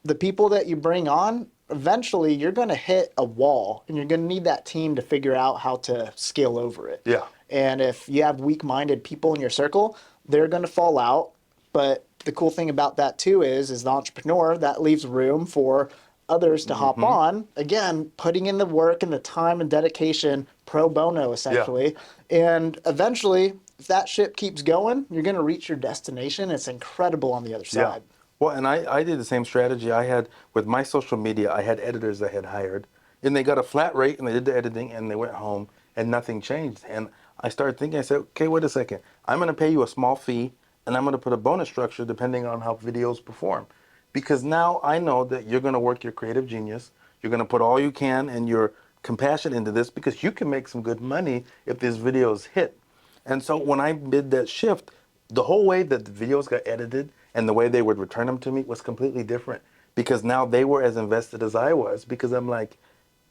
Speaker 2: the people that you bring on, eventually you're going to hit a wall and you're going to need that team to figure out how to scale over it.
Speaker 3: Yeah.
Speaker 2: And if you have weak-minded people in your circle, they're going to fall out. But the cool thing about that too is, as the entrepreneur, that leaves room for others to hop on, again, putting in the work and the time and dedication pro bono, essentially. And eventually, if that ship keeps going, you're going to reach your destination. It's incredible on the other side.
Speaker 3: Well, and I did the same strategy. I had, with my social media, I had editors I had hired, and they got a flat rate, and they did the editing, and they went home, and nothing changed. And I started thinking, I said, okay, wait a second. I'm going to pay you a small fee, and I'm going to put a bonus structure depending on how videos perform. Because now I know that you're going to work your creative genius. You're going to put all you can and your compassion into this because you can make some good money if these videos hit. And so when I did that shift, the whole way that the videos got edited and the way they would return them to me was completely different because now they were as invested as I was because I'm like,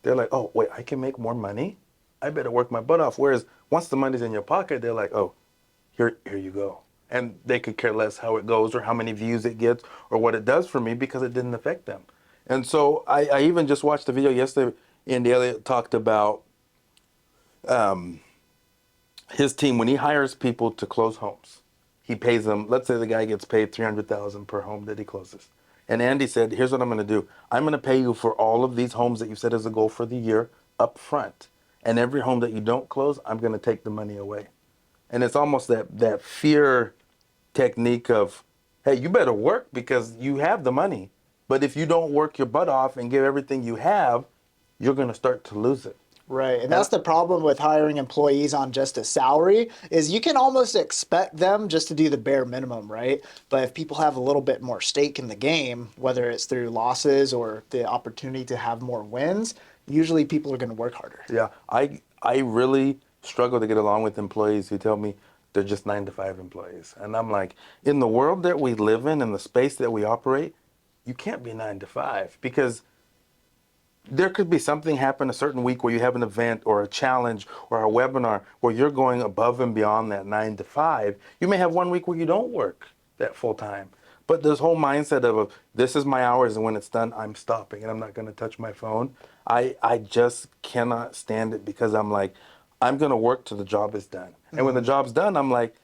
Speaker 3: they're like, oh, wait, I can make more money? I better work my butt off. Whereas once the money's in your pocket, they're like, oh, here you go. And they could care less how it goes or how many views it gets or what it does for me because it didn't affect them. And so I even just watched the video yesterday. Andy Elliott talked about his team, when he hires people to close homes, he pays them, let's say the guy gets paid $300,000 per home that he closes. And Andy said, here's what I'm going to do. I'm going to pay you for all of these homes that you set as a goal for the year up front. And every home that you don't close, I'm going to take the money away. And it's almost that fear technique of, hey, you better work because you have the money. But if you don't work your butt off and give everything you have, you're going to start to lose it.
Speaker 2: Right. And that's the problem with hiring employees on just a salary is you can almost expect them just to do the bare minimum, right? But if people have a little bit more stake in the game, whether it's through losses or the opportunity to have more wins, usually people are going to work harder.
Speaker 3: Yeah. I really struggle to get along with employees who tell me they're just 9-to-5 employees. And I'm like, in the world that we live in the space that we operate, you can't be 9-to-5 because there could be something happen a certain week where you have an event or a challenge or a webinar where you're going above and beyond that 9-to-5. You may have one week where you don't work that full time. But this whole mindset of this is my hours and when it's done, I'm stopping and I'm not going to touch my phone. I just cannot stand it because I'm like, I'm going to work till the job is done. And when the job's done, I'm like,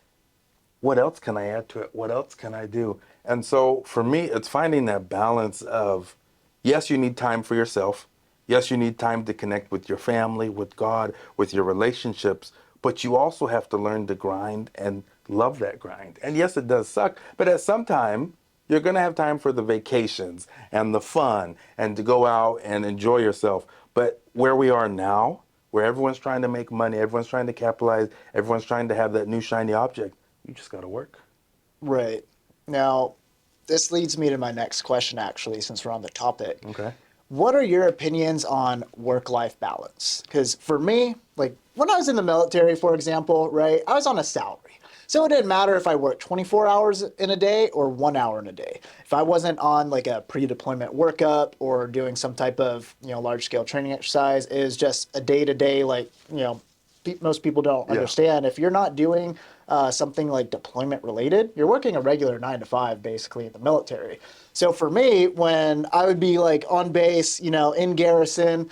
Speaker 3: what else can I add to it? What else can I do? And so for me, it's finding that balance of, yes, you need time for yourself. Yes, you need time to connect with your family, with God, with your relationships, but you also have to learn to grind and love that grind. And yes, it does suck, but at some time, you're going to have time for the vacations and the fun and to go out and enjoy yourself. But where we are now, where everyone's trying to make money, everyone's trying to capitalize, everyone's trying to have that new shiny object, you just got to work.
Speaker 2: Right. Now, this leads me to my next question, actually, since we're on the topic.
Speaker 3: Okay.
Speaker 2: What are your opinions on work-life balance? Because for me, like when I was in the military, for example, right, I was on a salary. So it didn't matter if I worked 24 hours in a day or 1 hour in a day. If I wasn't on like a pre-deployment workup or doing some type of, large-scale training exercise, it was just a day-to-day, like, most people don't understand. If you're not doing something like deployment related, you're working a regular 9 to 5 basically in the military. So for me, when I would be like on base, in garrison,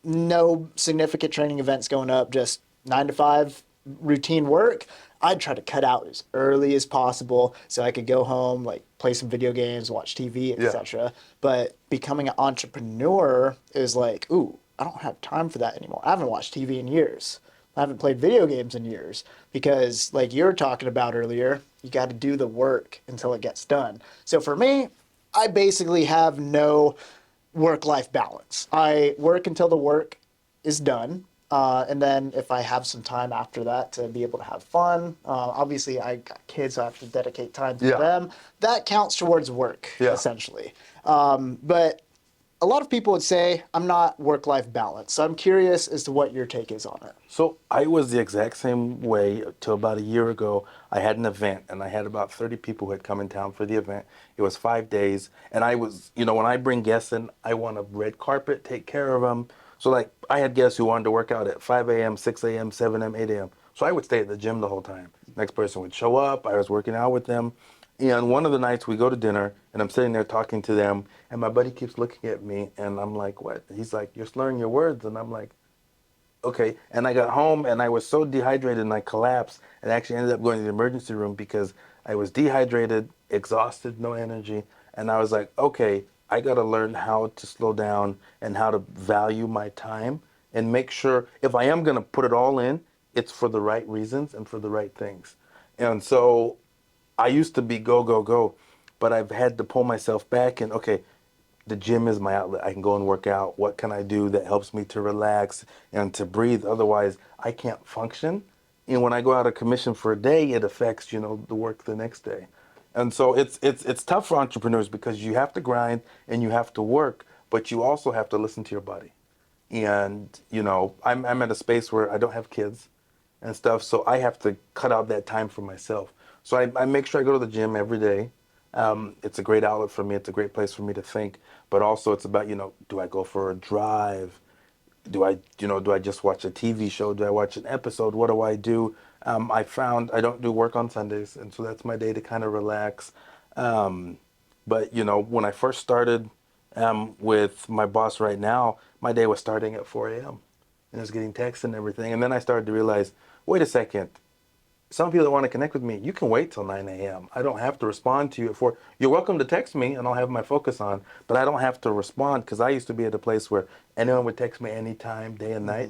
Speaker 2: no significant training events going up, just 9 to 5 routine work, I'd try to cut out as early as possible so I could go home, like play some video games, watch TV, etc. But becoming an entrepreneur is like, ooh, I don't have time for that anymore. I haven't watched TV in years. I haven't played video games in years because, like you were talking about earlier, you got to do the work until it gets done. So for me, I basically have no work-life balance. I work until the work is done. And then if I have some time after that to be able to have fun, obviously I got kids, so I have to dedicate time to them. That counts towards work, essentially. But a lot of people would say I'm not work-life balanced. So I'm curious as to what your take is on it.
Speaker 3: So I was the exact same way till about a year ago. I had an event and I had about 30 people who had come in town for the event. It was 5 days. And I was, when I bring guests in, I want a red carpet, take care of them. So like I had guests who wanted to work out at 5 a.m., 6 a.m., 7 a.m., 8 a.m. So I would stay at the gym the whole time. Next person would show up. I was working out with them. And one of the nights we go to dinner and I'm sitting there talking to them and my buddy keeps looking at me and I'm like, what? He's like, you're slurring your words. And I'm like, okay. And I got home and I was so dehydrated and I collapsed and actually ended up going to the emergency room because I was dehydrated, exhausted, no energy. And I was like, okay, I got to learn how to slow down and how to value my time and make sure if I am going to put it all in, it's for the right reasons and for the right things. And so I used to be go, go, go, but I've had to pull myself back and, okay, the gym is my outlet. I can go and work out. What can I do that helps me to relax and to breathe? Otherwise, I can't function. And when I go out of commission for a day, it affects, the work the next day. And so it's tough for entrepreneurs because you have to grind and you have to work, but you also have to listen to your body. And, I'm at a space where I don't have kids and stuff, so I have to cut out that time for myself. So I make sure I go to the gym every day. It's a great outlet for me. It's a great place for me to think. But also it's about, do I go for a drive? Do I just watch a TV show? Do I watch an episode? What do I do? I found I don't do work on Sundays, and so that's my day to kind of relax. But, when I first started with my boss right now, my day was starting at 4 a.m. and I was getting texts and everything. And then I started to realize, wait a second. Some people that want to connect with me, you can wait till 9 a.m. I don't have to respond to you at 4. You're welcome to text me and I'll have my focus on, but I don't have to respond because I used to be at a place where anyone would text me anytime, day and night.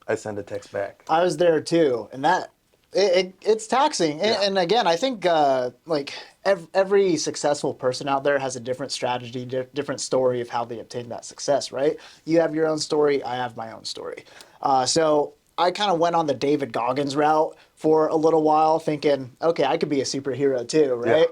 Speaker 3: I send a text back.
Speaker 2: I was there too, and it's taxing. And again, I think every successful person out there has a different strategy, different story of how they obtain that success, right? You have your own story, I have my own story. So I kind of went on the David Goggins route for a little while thinking, okay, I could be a superhero too, right?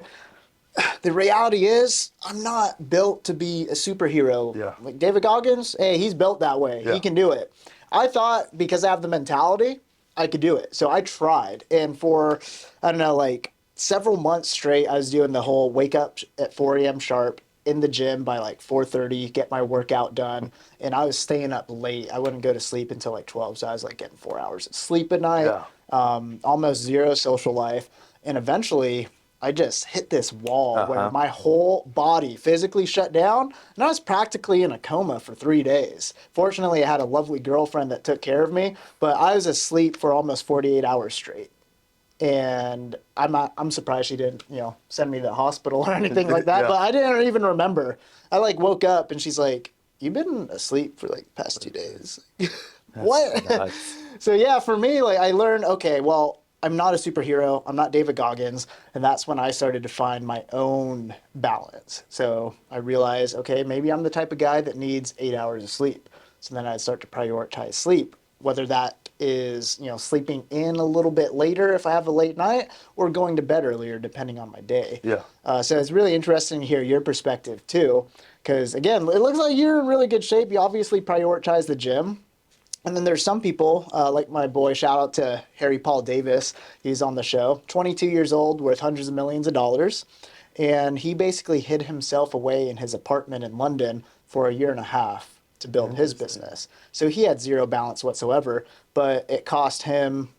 Speaker 2: Yeah. The reality is I'm not built to be a superhero.
Speaker 3: Yeah.
Speaker 2: Like David Goggins, hey, he's built that way. Yeah. He can do it. I thought because I have the mentality, I could do it. So I tried. And for, I don't know, like several months straight, I was doing the whole wake up at 4 a.m. sharp in the gym by like 4:30, get my workout done. And I was staying up late. I wouldn't go to sleep until like 12. So I was like getting 4 hours of sleep at night, almost zero social life. And eventually I just hit this wall where my whole body physically shut down. And I was practically in a coma for 3 days. Fortunately, I had a lovely girlfriend that took care of me, but I was asleep for almost 48 hours straight. And I'm surprised she didn't, send me to the hospital or anything like that. But I didn't even remember. I like woke up and she's like, "You've been asleep for like the past 2 days." What? So yeah, for me, like I learned, okay, well, I'm not a superhero. I'm not David Goggins. And that's when I started to find my own balance. So I realized, okay, maybe I'm the type of guy that needs 8 hours of sleep. So then I'd start to prioritize sleep, whether that is, sleeping in a little bit later if I have a late night or going to bed earlier, depending on my day.
Speaker 3: Yeah.
Speaker 2: So it's really interesting to hear your perspective too, because again, it looks like you're in really good shape. You obviously prioritize the gym. And then there's some people, like my boy, shout out to Harry Paul Davis. He's on the show, 22 years old, worth hundreds of millions of dollars. And he basically hid himself away in his apartment in London for a year and a half. to build his business. So he had zero balance whatsoever, but it cost him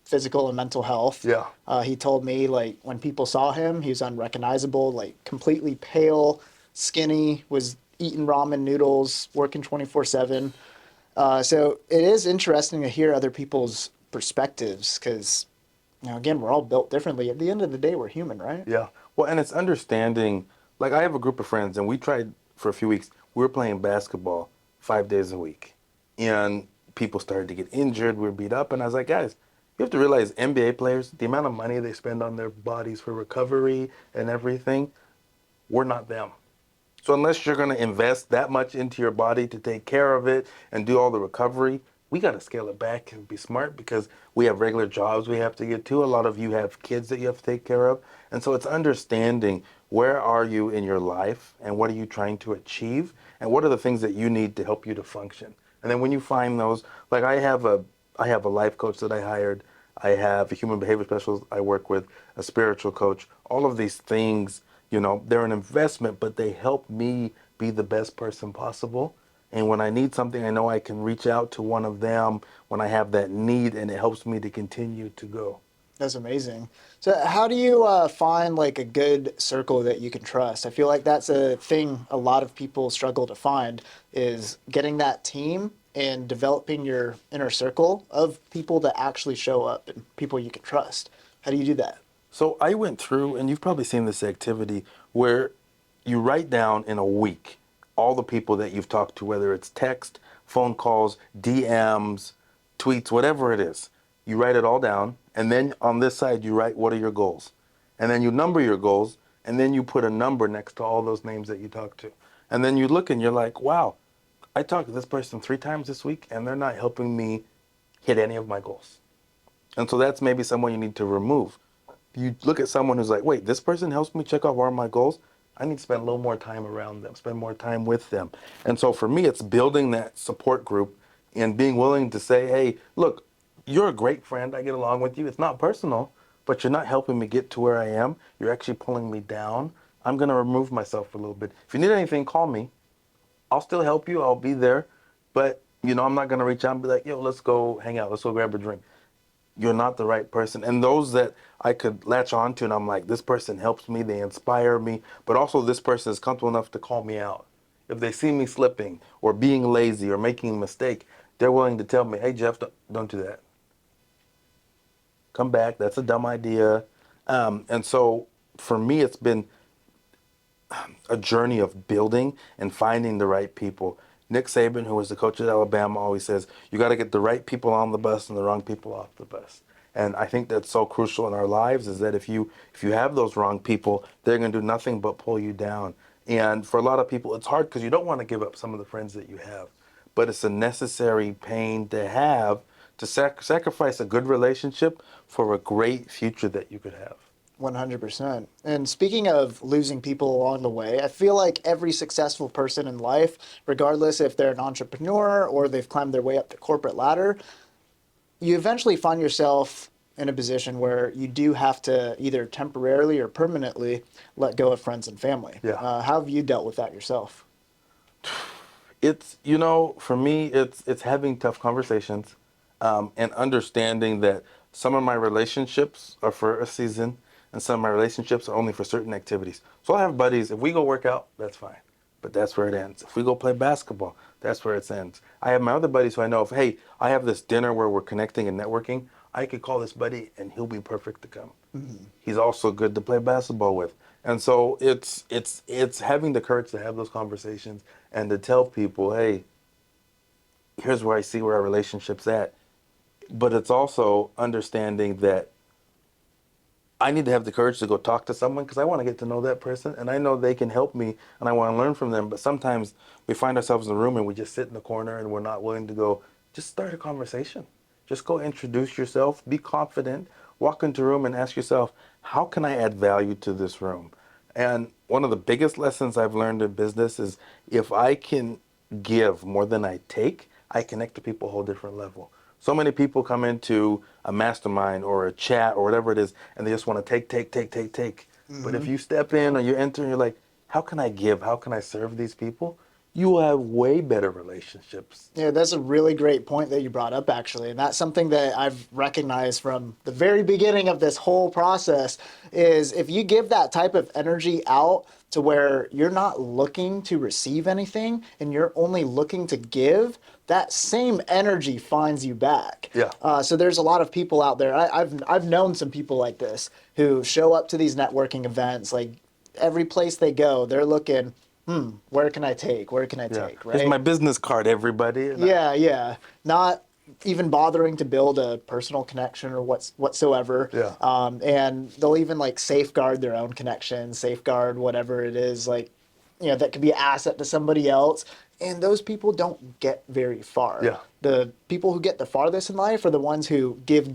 Speaker 2: physical and mental health.
Speaker 3: Yeah.
Speaker 2: He told me, like, when people saw him, he was unrecognizable, like completely pale, skinny, was eating ramen noodles, working 24/7. So it is interesting to hear other people's perspectives because, again, we're all built differently. At the end of the day, we're human, right?
Speaker 3: Yeah. Well, and it's understanding. Like I have a group of friends, and we tried for a few weeks. We were playing basketball 5 days a week, and people started to get injured. We were beat up, and I was like, guys, you have to realize NBA players, the amount of money they spend on their bodies for recovery and everything, we're not them. So unless you're going to invest that much into your body to take care of it and do all the recovery, we got to scale it back and be smart because we have regular jobs we have to get to. A lot of you have kids that you have to take care of. And so it's understanding where are you in your life and what are you trying to achieve and what are the things that you need to help you to function. And then when you find those, like I have a life coach that I hired. I have a human behavior specialist I work with, a spiritual coach. All of these things, they're an investment, but they help me be the best person possible. And when I need something, I know I can reach out to one of them when I have that need, and it helps me to continue to go.
Speaker 2: That's amazing. So, how do you find like a good circle that you can trust? I feel like that's a thing a lot of people struggle to find is getting that team and developing your inner circle of people that actually show up and people you can trust. How do you do that?
Speaker 3: So I went through, and you've probably seen this activity where you write down in a week all the people that you've talked to, whether it's text, phone calls, DMs, tweets, whatever it is. You write it all down, and then on this side, you write what are your goals. And then you number your goals, and then you put a number next to all those names that you talked to. And then you look and you're like, wow, I talked to this person 3 times this week, and they're not helping me hit any of my goals. And so that's maybe someone you need to remove. You look at someone who's like, wait, this person helps me check off all my goals. I need to spend a little more time around them, spend more time with them. And so for me, it's building that support group and being willing to say, hey, look, you're a great friend. I get along with you. It's not personal, but you're not helping me get to where I am. You're actually pulling me down. I'm going to remove myself a little bit. If you need anything, call me. I'll still help you. I'll be there. But, I'm not going to reach out and be like, yo, let's go hang out. Let's go grab a drink. You're not the right person. And those that I could latch on to, and I'm like, this person helps me, they inspire me, but also this person is comfortable enough to call me out. If they see me slipping or being lazy or making a mistake, they're willing to tell me, hey, Jeff, don't do that. Come back. That's a dumb idea. And so for me, it's been a journey of building and finding the right people. Nick Saban, who was the coach at Alabama, always says, you got to get the right people on the bus and the wrong people off the bus. And I think that's so crucial in our lives is that if you have those wrong people, they're going to do nothing but pull you down. And for a lot of people, it's hard because you don't want to give up some of the friends that you have. But it's a necessary pain to have to sacrifice a good relationship for a great future that you could have.
Speaker 2: 100%. And speaking of losing people along the way, I feel like every successful person in life, regardless if they're an entrepreneur or they've climbed their way up the corporate ladder, you eventually find yourself in a position where you do have to either temporarily or permanently let go of friends and family.
Speaker 3: Yeah.
Speaker 2: How have you dealt with that yourself?
Speaker 3: It's for me it's having tough conversations and understanding that some of my relationships are for a season and some of my relationships are only for certain activities. So I have buddies, if we go work out, that's fine, but that's where it ends. If we go play basketball, that's where it ends. I have my other buddies who I know, if hey, I have this dinner where we're connecting and networking, I could call this buddy and he'll be perfect to come. He's also good to play basketball with. And so it's having the courage to have those conversations and to tell people, hey, here's where I see where our relationship's at. But it's also understanding that I need to have the courage to go talk to someone because I want to get to know that person and I know they can help me and I want to learn from them. But sometimes we find ourselves in the room and we just sit in the corner and we're not willing to go, just start a conversation. Just go introduce yourself, be confident, walk into a room and ask yourself, how can I add value to this room? And one of the biggest lessons I've learned in business is if I can give more than I take, I connect to people a whole different level. So many people come into a mastermind or a chat or whatever it is, and they just want to take. But if you step in or you enter and you're like, how can I give? How can I serve these people? you will have way better relationships.
Speaker 2: Yeah, that's a really great point that you brought up, actually. And that's something that I've recognized from the very beginning of this whole process is if you give that type of energy out to where you're not looking to receive anything and you're only looking to give, that same energy finds you back.
Speaker 3: Yeah.
Speaker 2: So there's a lot of people out there. I've known some people like this who show up to these networking events. Like every place they go, they're looking, where can I take? Where can I
Speaker 3: Yeah.
Speaker 2: take?
Speaker 3: Here's
Speaker 2: Right?
Speaker 3: my business card, everybody. And
Speaker 2: Yeah. Not even bothering to build a personal connection or whatsoever.
Speaker 3: Yeah.
Speaker 2: And they'll even like safeguard their own connection, safeguard whatever it is, like, that could be an asset to somebody else. And those people don't get very far.
Speaker 3: Yeah.
Speaker 2: The people who get the farthest in life are the ones who give.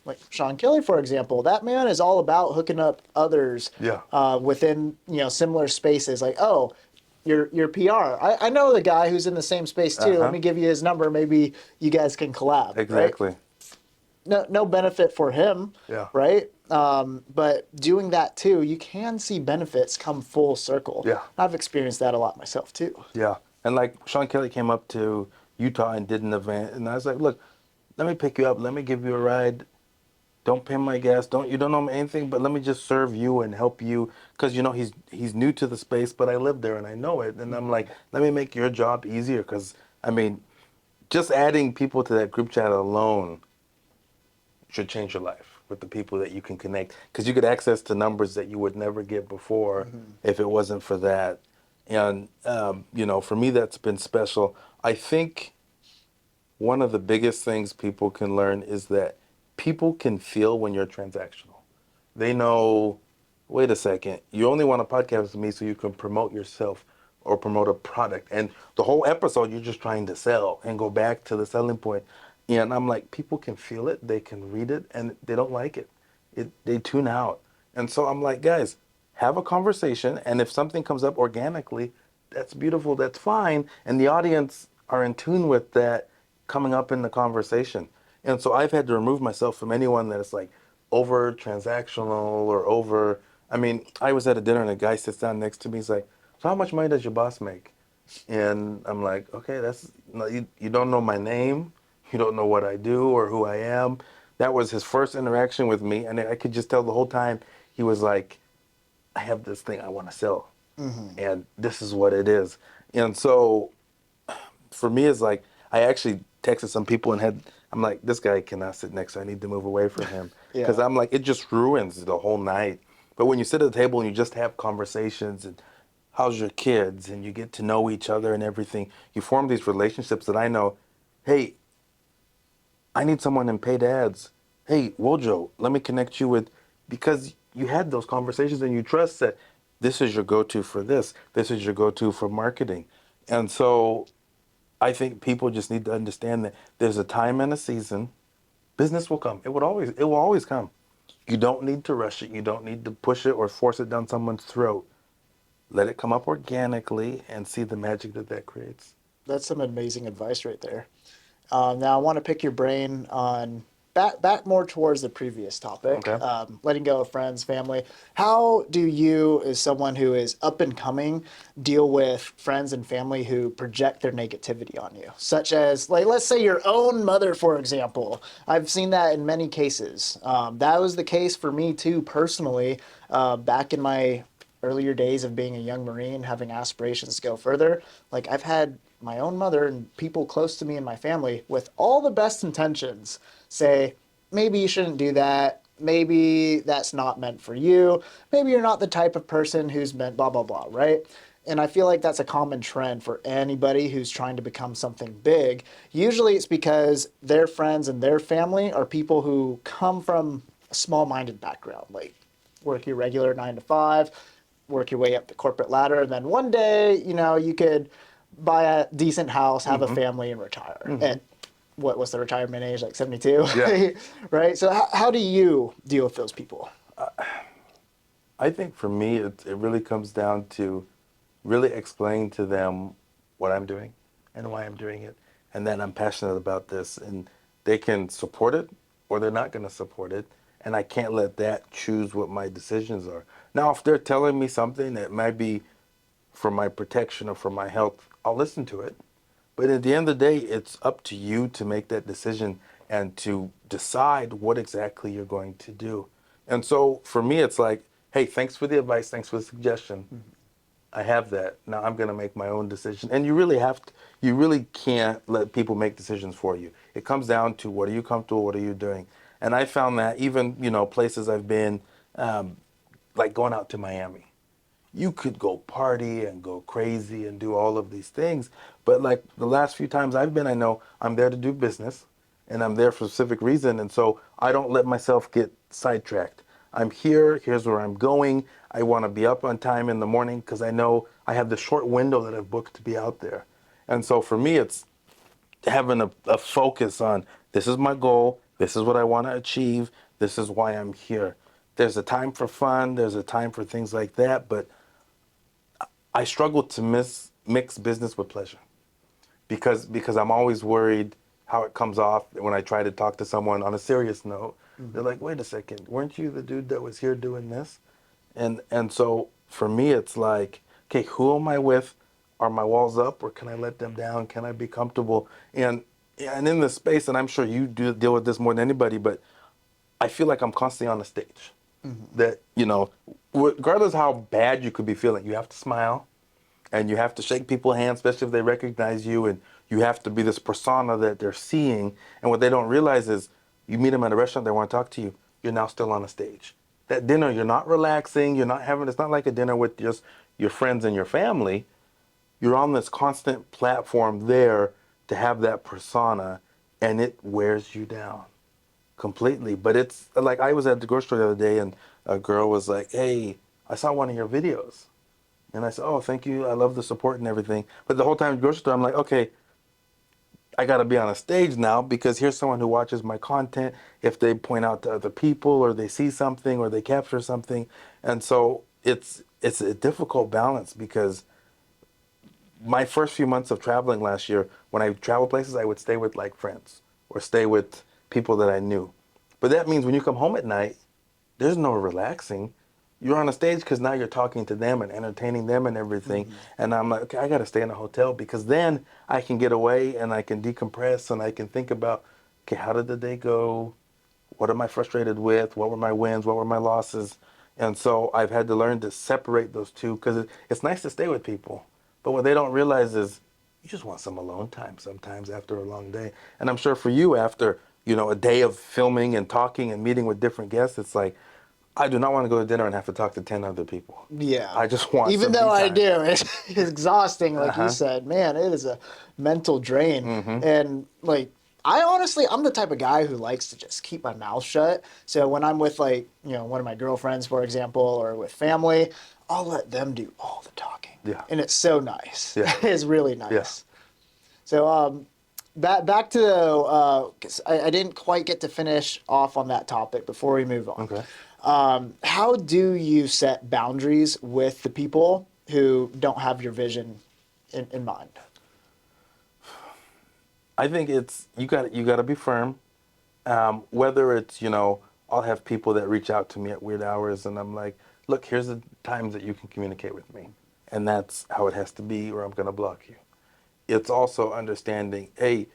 Speaker 2: Like Sean Kelly, for example, that man is all about hooking up others
Speaker 3: Yeah.
Speaker 2: within similar spaces. Like, oh, your PR. I know the guy who's in the same space too. Let me give you his number. Maybe you guys can collab.
Speaker 3: Exactly.
Speaker 2: Right? No benefit for him.
Speaker 3: Yeah.
Speaker 2: Right. But doing that too, you can see benefits come full circle.
Speaker 3: Yeah.
Speaker 2: I've experienced that a lot myself too.
Speaker 3: Yeah. And like Sean Kelly came up to Utah and did an event, and I was like, look, let me pick you up. Let me give you a ride. Don't pay my gas. You don't know anything, but let me just serve you and help you because he's new to the space, but I live there and I know it. And I'm like, let me make your job easier because I mean, just adding people to that group chat alone should change your life with the people that you can connect because you get access to numbers that you would never get before if it wasn't for that. And for me, that's been special. I think one of the biggest things people can learn is that people can feel when you're transactional. They know, wait a second, you only want a podcast with me so you can promote yourself or promote a product. And the whole episode, you're just trying to sell and go back to the selling point. And I'm like, people can feel it, they can read it, and they don't like it. They tune out. And so I'm like, guys, have a conversation. And if something comes up organically, that's beautiful, that's fine. And the audience are in tune with that coming up in the conversation. And so I've had to remove myself from anyone that is like over transactional or over. I mean, I was at a dinner and a guy sits down next to me. He's like, so how much money does your boss make? And I'm like, okay, you don't know my name. You don't know what I do or who I am. That was his first interaction with me. And I could just tell the whole time he was like, I have this thing I want to sell. And this is what it is. And so for me, it's like, I actually texted some people and I'm like, this guy cannot sit next to me. I need to move away from him. Because
Speaker 2: Yeah.
Speaker 3: I'm like, it just ruins the whole night. But when you sit at the table and you just have conversations and how's your kids and you get to know each other and everything, you form these relationships that I know, hey, I need someone in paid ads. Hey, Wojo, let me connect you with, because you had those conversations and you trust that this is your go-to for this. This is your go-to for marketing. And so I think people just need to understand that there's a time and a season. Business will come. It will always come. You don't need to rush it. You don't need to push it or force it down someone's throat. Let it come up organically and see the magic that creates.
Speaker 2: That's some amazing advice right there. Now I want to pick your brain on back more towards the previous topic,
Speaker 3: Okay.
Speaker 2: letting go of friends, family. How do you, as someone who is up and coming, deal with friends and family who project their negativity on you? Such as, like, let's say your own mother, for example. I've seen that in many cases. That was the case for me too, personally, back in my earlier days of being a young Marine, having aspirations to go further. Like, I've had my own mother and people close to me and my family with all the best intentions say, maybe you shouldn't do that. Maybe that's not meant for you. Maybe you're not the type of person who's meant blah, blah, blah, right? And I feel like that's a common trend for anybody who's trying to become something big. Usually it's because their friends and their family are people who come from a small-minded background, like work your regular 9 to 5, work your way up the corporate ladder, and then one day, you could buy a decent house, have a family, and retire. And what's the retirement age? Like 72?
Speaker 3: Yeah.
Speaker 2: Right? So how do you deal with those people?
Speaker 3: I think for me, it really comes down to really explaining to them what I'm doing and why I'm doing it, and that I'm passionate about this, and they can support it or they're not going to support it, and I can't let that choose what my decisions are. Now, if they're telling me something that might be for my protection or for my health, I'll listen to it. But at the end of the day, it's up to you to make that decision and to decide what exactly you're going to do. And so for me, it's like, hey, thanks for the advice, thanks for the suggestion. I have that. Now I'm going to make my own decision. And you really have to, you really can't let people make decisions for you. It comes down to what are you comfortable, what are you doing? And I found that even, places I've been, like going out to Miami. You could go party and go crazy and do all of these things. But like the last few times I've been, I know I'm there to do business and I'm there for a specific reason. And so I don't let myself get sidetracked. I'm here, here's where I'm going. I want to be up on time in the morning because I know I have the short window that I've booked to be out there. And so for me, it's having a focus on this is my goal, this is what I want to achieve, this is why I'm here. There's a time for fun, there's a time for things like that, but I struggle to mix business with pleasure because I'm always worried how it comes off when I try to talk to someone on a serious note. They're like, wait a second, weren't you the dude that was here doing this? And so for me, it's like, okay, who am I with? Are my walls up or can I let them down? Can I be comfortable? And in this space, and I'm sure you do deal with this more than anybody, but I feel like I'm constantly on the stage. That, regardless how bad you could be feeling, you have to smile and you have to shake people's hands, especially if they recognize you, and you have to be this persona that they're seeing. And what they don't realize is you meet them at a restaurant, they want to talk to you, you're now still on a stage. That dinner, you're not relaxing, you're not having, it's not like a dinner with just your friends and your family. You're on this constant platform there to have that persona, and it wears you down completely. But it's like I was at the grocery store the other day, and a girl was like, hey, I saw one of your videos. And I said, oh, thank you. I love the support and everything. But the whole time at the grocery store, I'm like, okay, I got to be on a stage now because here's someone who watches my content. If they point out to other people or they see something or they capture something. And so it's a difficult balance because my first few months of traveling last year, when I traveled places, I would stay with like friends or stay with people that I knew. But that means when you come home at night, there's no relaxing. You're on a stage because now you're talking to them and entertaining them and everything. And I'm like, okay, I got to stay in a hotel because then I can get away and I can decompress and I can think about, okay, how did the day go? What am I frustrated with? What were my wins? What were my losses? And so I've had to learn to separate those two because it's nice to stay with people. But what they don't realize is you just want some alone time sometimes after a long day. And I'm sure for you, after, a day of filming and talking and meeting with different guests, it's like, I do not want to go to dinner and have to talk to 10 other people.
Speaker 2: Yeah.
Speaker 3: I just want
Speaker 2: Even
Speaker 3: some
Speaker 2: though
Speaker 3: me
Speaker 2: I
Speaker 3: time.
Speaker 2: do, it's exhausting, like you said. Man, it is a mental drain. And like, I'm the type of guy who likes to just keep my mouth shut. So when I'm with like, one of my girlfriends, for example, or with family, I'll let them do all the talking.
Speaker 3: Yeah.
Speaker 2: And it's so nice.
Speaker 3: Yeah.
Speaker 2: It's really nice.
Speaker 3: Yeah.
Speaker 2: So back to, 'cause I didn't quite get to finish off on that topic before we move on.
Speaker 3: Okay.
Speaker 2: How do you set boundaries with the people who don't have your vision in mind?
Speaker 3: I think it's you got to be firm. Whether it's I'll have people that reach out to me at weird hours, and I'm like, look, here's the times that you can communicate with me, and that's how it has to be, or I'm gonna block you. It's also understanding, hey,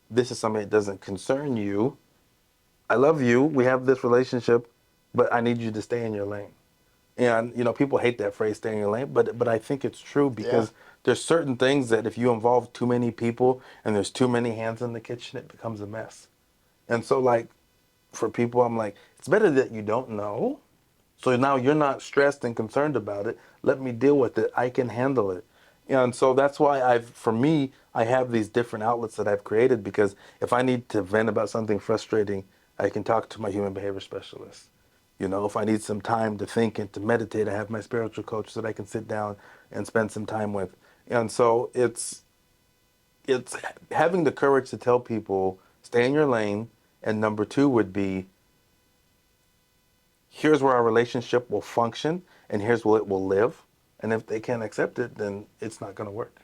Speaker 3: this is something that doesn't concern you. I love you. We have this relationship, but I need you to stay in your lane. And people hate that phrase, "stay in your lane," but I think it's true because there's certain things that if you involve too many people and there's too many hands in the kitchen, it becomes a mess. And so, like, for people, I'm like, it's better that you don't know. So now you're not stressed and concerned about it. Let me deal with it. I can handle it. And so that's why for me, I have these different outlets that I've created because if I need to vent about something frustrating, I can talk to my human behavior specialist. If I need some time to think and to meditate, I have my spiritual coach that I can sit down and spend some time with. And so it's having the courage to tell people, stay in your lane. And number two would be, here's where our relationship will function and here's where it will live. And if they can't accept it, then it's not going to work.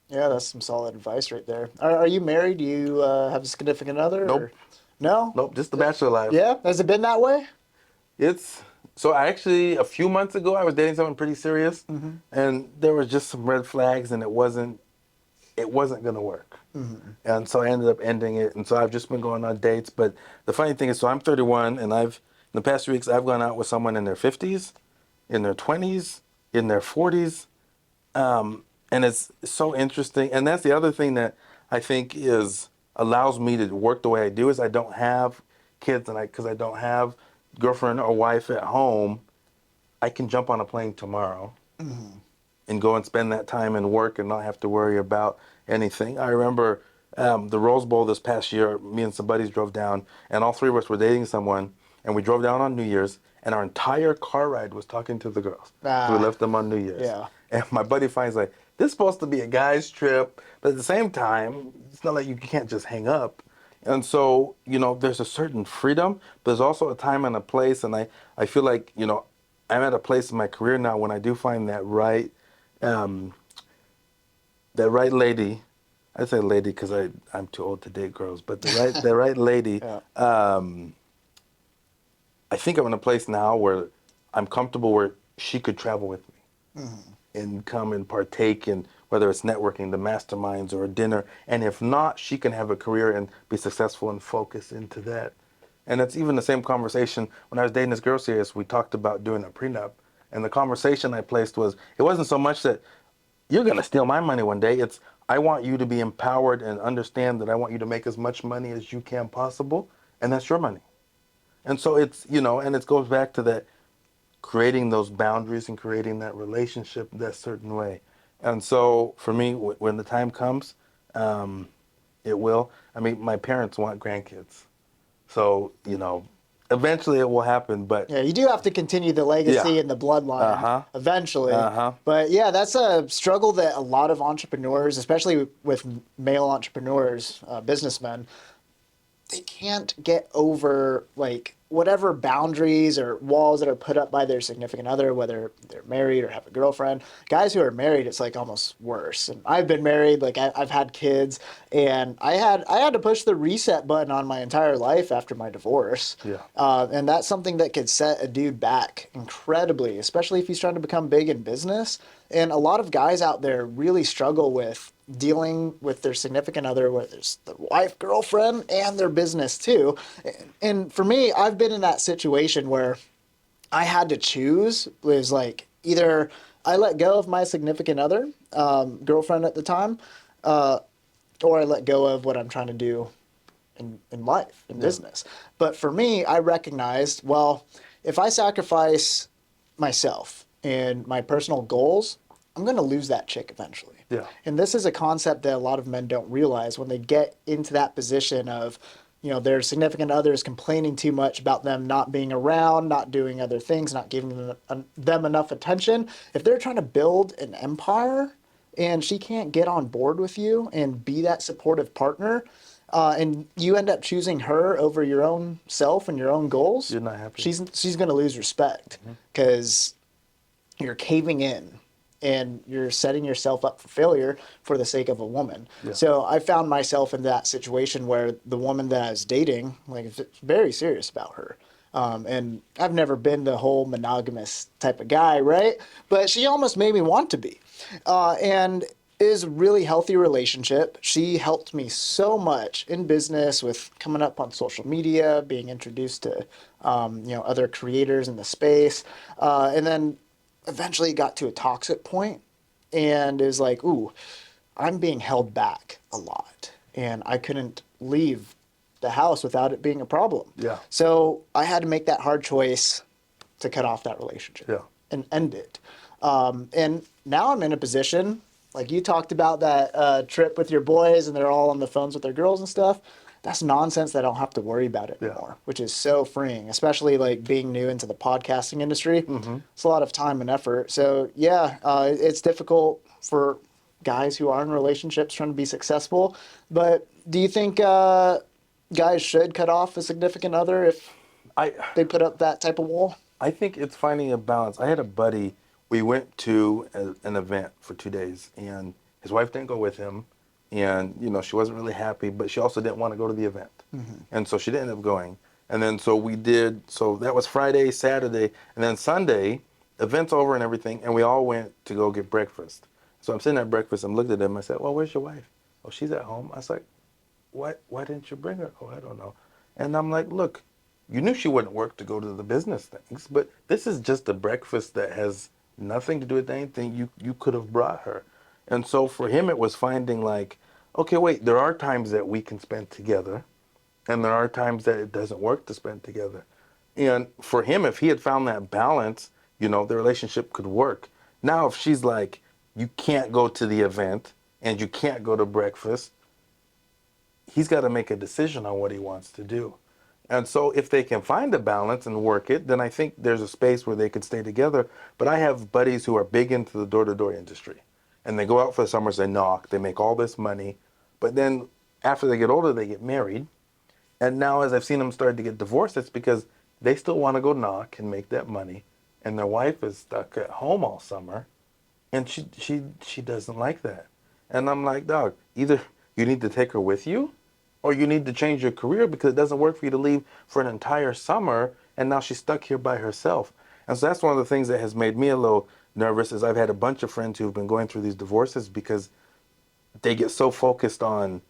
Speaker 2: Yeah, that's some solid advice right there. Are you married? Do you have a significant other?
Speaker 3: Nope.
Speaker 2: Or? No?
Speaker 3: Nope, just the bachelor life.
Speaker 2: Yeah? Has it been that way?
Speaker 3: It's So I actually, a few months ago, I was dating someone pretty serious, and there was just some red flags, and it wasn't gonna work. And so I ended up ending it. And so I've just been going on dates. But the funny thing is, so I'm 31, and in the past 2 weeks, I've gone out with someone in their 50s, in their 20s, in their 40s. And it's so interesting. And that's the other thing that I think allows me to work the way I do is I don't have kids, and because I don't have girlfriend or wife at home, I can jump on a plane tomorrow and go and spend that time and work and not have to worry about anything. I remember the Rose Bowl this past year, me and some buddies drove down, and all three of us were dating someone, and we drove down on New Year's, and our entire car ride was talking to the girls. So we left them on New Year's.
Speaker 2: Yeah.
Speaker 3: And my buddy finds like, this is supposed to be a guy's trip, but at the same time, it's not like you can't just hang up. And so, there's a certain freedom, but there's also a time and a place, and I feel like, I'm at a place in my career now when I do find um, that right lady. I say lady because I'm too old to date girls, but the right lady.
Speaker 2: Yeah.
Speaker 3: I think I'm in a place now where I'm comfortable where she could travel with me and come and partake in whether it's networking, the masterminds, or a dinner. And if not, she can have a career and be successful and focus into that. And it's even the same conversation when I was dating this girl serious. We talked about doing a prenup, and the conversation I placed was it wasn't so much that you're going to steal my money one day. It's I want you to be empowered and understand that I want you to make as much money as you can possible, and that's your money. And so it's, and it goes back to that creating those boundaries and creating that relationship that certain way. And so for me, when the time comes, it will. I mean, my parents want grandkids. So, eventually it will happen, but
Speaker 2: Yeah, you do have to continue the legacy
Speaker 3: Yeah.
Speaker 2: and the bloodline eventually.
Speaker 3: Uh-huh.
Speaker 2: But yeah, that's a struggle that a lot of entrepreneurs, especially with male entrepreneurs, businessmen, they can't get over like whatever boundaries or walls that are put up by their significant other, whether they're married or have a girlfriend. Guys who are married, it's like almost worse. And I've been married, like I've had kids, and I had to push the reset button on my entire life after my divorce.
Speaker 3: Yeah.
Speaker 2: And that's something that could set a dude back incredibly, especially if he's trying to become big in business. And a lot of guys out there really struggle with dealing with their significant other, whether it's the wife, girlfriend, and their business too. And for me, I've been in that situation where I had to choose. It was like either I let go of my significant other, girlfriend at the time, or I let go of what I'm trying to do in life, in business. But for me, I recognized, well, if I sacrifice myself and my personal goals, I'm going to lose that chick eventually.
Speaker 3: Yeah.
Speaker 2: And this is a concept that a lot of men don't realize when they get into that position of, their significant others complaining too much about them not being around, not doing other things, not giving them enough attention. If they're trying to build an empire and she can't get on board with you and be that supportive partner, and you end up choosing her over your own self and your own goals,
Speaker 3: You're not happy.
Speaker 2: She's going to lose respect because you're caving in and you're setting yourself up for failure for the sake of a woman.
Speaker 3: Yeah.
Speaker 2: So I found myself in that situation where the woman that I was dating, like, is very serious about her. And I've never been the whole monogamous type of guy, right? But she almost made me want to be. And it is a really healthy relationship. She helped me so much in business with coming up on social media, being introduced to, other creators in the space. And then eventually it got to a toxic point, and it was like, ooh, I'm being held back a lot, and I couldn't leave the house without it being a problem.
Speaker 3: Yeah.
Speaker 2: So I had to make that hard choice to cut off that relationship and end it. And now I'm in a position, like you talked about that trip with your boys and they're all on the phones with their girls and stuff. That's nonsense that I don't have to worry about it anymore, which is so freeing, especially like being new into the podcasting industry. It's a lot of time and effort. So yeah, it's difficult for guys who are in relationships trying to be successful. But do you think guys should cut off a significant other if they put up that type of wall?
Speaker 3: I think it's finding a balance. I had a buddy, we went to an event for 2 days, and his wife didn't go with him. And, she wasn't really happy, but she also didn't want to go to the event. And so she didn't end up going. And then so that was Friday, Saturday, and then Sunday, event's over and everything, and we all went to go get breakfast. So I'm sitting at breakfast, I'm looking at him, I said, well, where's your wife? Oh, she's at home. I was like, why didn't you bring her? Oh, I don't know. And I'm like, look, you knew she wouldn't work to go to the business things, but this is just a breakfast that has nothing to do with anything. You could have brought her. And so for him, it was finding like, okay, wait, there are times that we can spend together, and there are times that it doesn't work to spend together. And for him, if he had found that balance, the relationship could work. Now, if she's like, you can't go to the event and you can't go to breakfast, he's got to make a decision on what he wants to do. And so if they can find a balance and work it, then I think there's a space where they could stay together. But I have buddies who are big into the door-to-door industry. And they go out for the summers, they knock, they make all this money. But then after they get older, they get married. And now as I've seen them start to get divorced, it's because they still want to go knock and make that money. And their wife is stuck at home all summer. And she doesn't like that. And I'm like, dog, either you need to take her with you, or you need to change your career, because it doesn't work for you to leave for an entire summer and now she's stuck here by herself. And so that's one of the things that has made me a little nervous, is I've had a bunch of friends who've been going through these divorces because they get so focused on,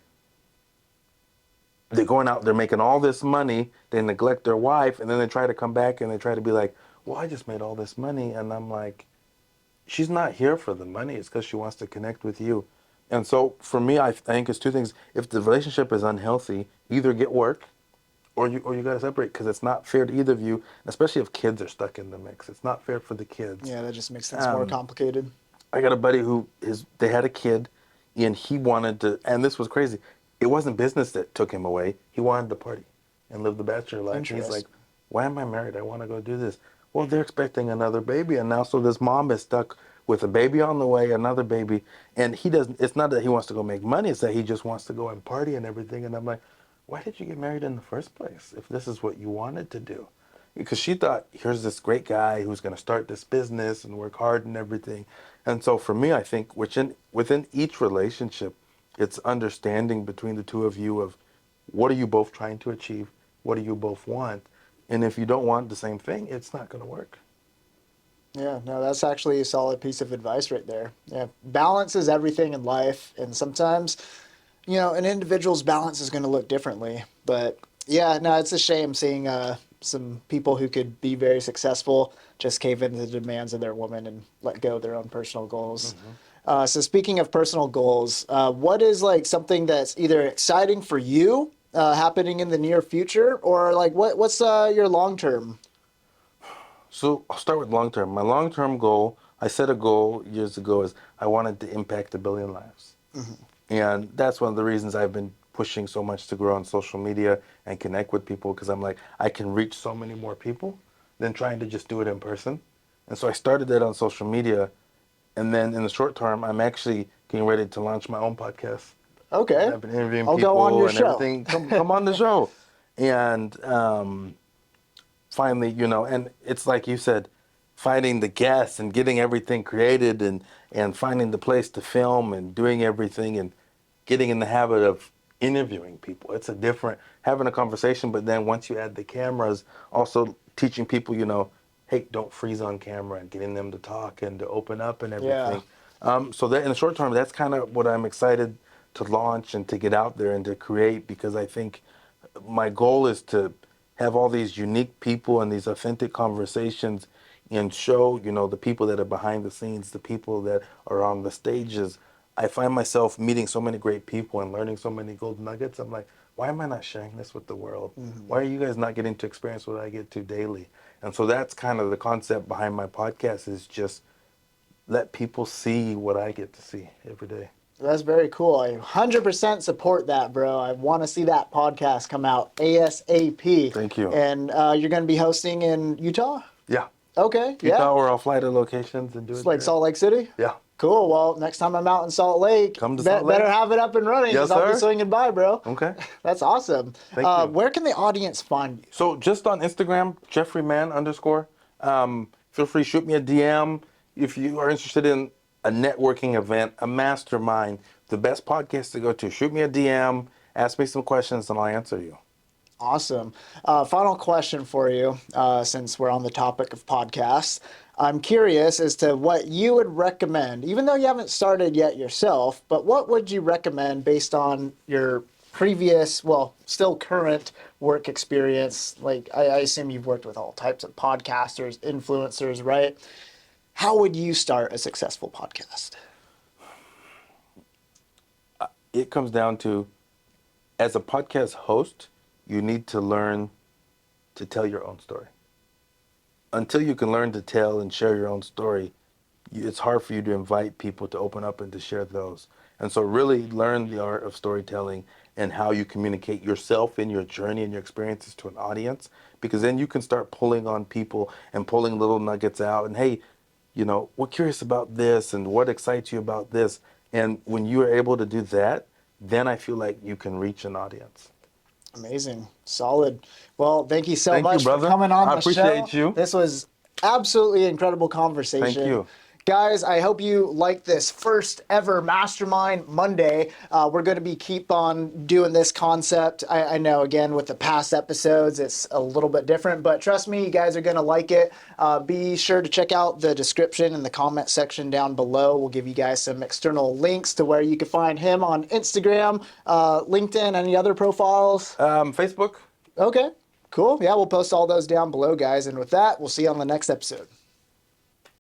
Speaker 3: they're going out, they're making all this money, they neglect their wife, and then they try to come back and they try to be like, well, I just made all this money. And I'm like, she's not here for the money. It's because she wants to connect with you. And so for me, I think it's two things. If the relationship is unhealthy, either get work, or you got to separate, because it's not fair to either of you, especially if kids are stuck in the mix. It's not fair for the kids.
Speaker 2: Yeah, that just makes things more complicated.
Speaker 3: I got a buddy they had a kid, and he wanted to, and this was crazy. It wasn't business that took him away. He wanted to party and live the bachelor life. And he's like, why am I married? I want to go do this. Well, they're expecting another baby, and now so this mom is stuck with a baby on the way, another baby, and he doesn't. It's not that he wants to go make money; it's that he just wants to go and party and everything. And I'm like, why did you get married in the first place if this is what you wanted to do? Because she thought, here's this great guy who's going to start this business and work hard and everything. And so for me, I think within each relationship, it's understanding between the two of you of what are you both trying to achieve, what do you both want, and if you don't want the same thing, it's not going to work.
Speaker 2: Yeah, no, that's actually a solid piece of advice right there. Yeah, balance is everything in life, and sometimes, an individual's balance is going to look differently. But yeah, no, it's a shame seeing some people who could be very successful just cave into the demands of their woman and let go of their own personal goals. So speaking of personal goals, what is like something that's either exciting for you happening in the near future, or like what's your long term?
Speaker 3: So I'll start with long term. My long term goal, I set a goal years ago, is I wanted to impact 1 billion lives. And that's one of the reasons I've been pushing so much to grow on social media and connect with people, because I'm like, I can reach so many more people than trying to just do it in person. And so I started that on social media. And then in the short term, I'm actually getting ready to launch my own podcast.
Speaker 2: Okay.
Speaker 3: I've been interviewing
Speaker 2: I'll
Speaker 3: people
Speaker 2: go on your
Speaker 3: and
Speaker 2: show.
Speaker 3: everything. Come on the show. And finally, and it's like you said, finding the guests and getting everything created and finding the place to film and doing everything and getting in the habit of interviewing people. It's having a conversation, but then once you add the cameras, also teaching people, hey, don't freeze on camera, and getting them to talk and to open up and everything. So that in the short term, that's kind of what I'm excited to launch and to get out there and to create, because I think my goal is to have all these unique people and these authentic conversations and show, the people that are behind the scenes, the people that are on the stages. I find myself meeting so many great people and learning so many gold nuggets. I'm like, why am I not sharing this with the world? Why are you guys not getting to experience what I get to daily? And so that's kind of the concept behind my podcast, is just let people see what I get to see every day.
Speaker 2: That's very cool. I 100% support that, bro. I want to see that podcast come out ASAP.
Speaker 3: Thank you.
Speaker 2: And you're going to be hosting in Utah?
Speaker 3: Yeah.
Speaker 2: Okay,
Speaker 3: Utah, or I'll fly to locations and do
Speaker 2: it's
Speaker 3: it
Speaker 2: like
Speaker 3: there.
Speaker 2: Salt Lake City?
Speaker 3: Yeah.
Speaker 2: Cool. Well, next time I'm out in Salt Lake,
Speaker 3: Come to Salt Lake.
Speaker 2: better have it up and running,
Speaker 3: Yes,
Speaker 2: because I'll be
Speaker 3: sir.
Speaker 2: swinging by, bro.
Speaker 3: Okay.
Speaker 2: That's awesome.
Speaker 3: Thank you.
Speaker 2: Where can the audience find you?
Speaker 3: So just on Instagram, Mann _. Feel free, shoot me a DM if you are interested in a networking event, a mastermind, the best podcast to go to. Shoot me a DM, ask me some questions, and I'll answer you.
Speaker 2: Awesome. Final question for you, since we're on the topic of podcasts. I'm curious as to what you would recommend, even though you haven't started yet yourself, but what would you recommend based on your previous, well, still current work experience? Like, I assume you've worked with all types of podcasters, influencers, right? How would you start a successful podcast?
Speaker 3: It comes down to, as a podcast host, you need to learn to tell your own story. Until you can learn to tell and share your own story, it's hard for you to invite people to open up and to share those. And so really learn the art of storytelling and how you communicate yourself and your journey and your experiences to an audience, because then you can start pulling on people and pulling little nuggets out and, hey, we're curious about this and what excites you about this. And when you are able to do that, then I feel like you can reach an audience.
Speaker 2: Amazing. Solid. Well, thank you so
Speaker 3: Thank you,
Speaker 2: much for
Speaker 3: brother.
Speaker 2: coming on
Speaker 3: I
Speaker 2: the show.
Speaker 3: appreciate you.
Speaker 2: This was absolutely incredible conversation.
Speaker 3: Thank you.
Speaker 2: Guys, I hope you like this first ever Mastermind Monday. We're going to be keep on doing this concept. I know, again, with the past episodes, it's a little bit different, but trust me, you guys are going to like it. Be sure to check out the description in the comment section down below. We'll give you guys some external links to where you can find him on Instagram, LinkedIn, any other profiles?
Speaker 3: Facebook.
Speaker 2: Okay, cool. Yeah, we'll post all those down below, guys. And with that, we'll see you on the next episode.